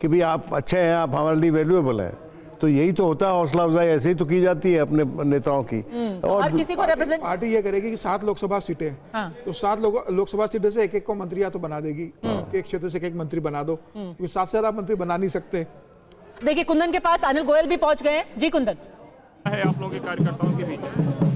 कि भाई आप अच्छे हैं, आप हमारे लिए वैल्यूएबल हैं। तो यही तो होता है, हौसला अफजाई ऐसे ही तो की जाती है अपने नेताओं की। और किसी को रिप्रेजेंट पार्टी ये करेगी कि 7 लोकसभा सीटें, तो 7 लोकसभा सीटें से एक को मंत्री या तो बना देगी, एक क्षेत्र से एक मंत्री बना दो, क्योंकि 7 से ज्यादा मंत्री बना नहीं सकते। देखिए कुंदन के पास अनिल गोयल भी पहुंच गए हैं। जी कुंदन, है आप लोगों के कार्यकर्ताओं के बीच?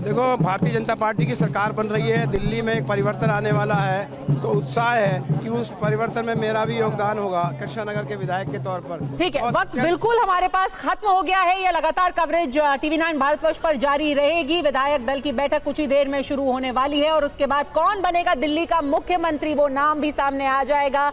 देखो, भारतीय जनता पार्टी की सरकार बन रही है, दिल्ली में एक परिवर्तन आने वाला है, तो उत्साह है कि उस परिवर्तन में मेरा भी योगदान होगा कृष्णानगर के विधायक के तौर पर। ठीक है, वक्त बिल्कुल हमारे पास खत्म हो गया है। ये लगातार कवरेज TV9 भारतवर्ष पर जारी रहेगी। विधायक दल की बैठक कुछ ही देर में शुरू होने वाली है और उसके बाद कौन बनेगा दिल्ली का मुख्यमंत्री, वो नाम भी सामने आ जाएगा।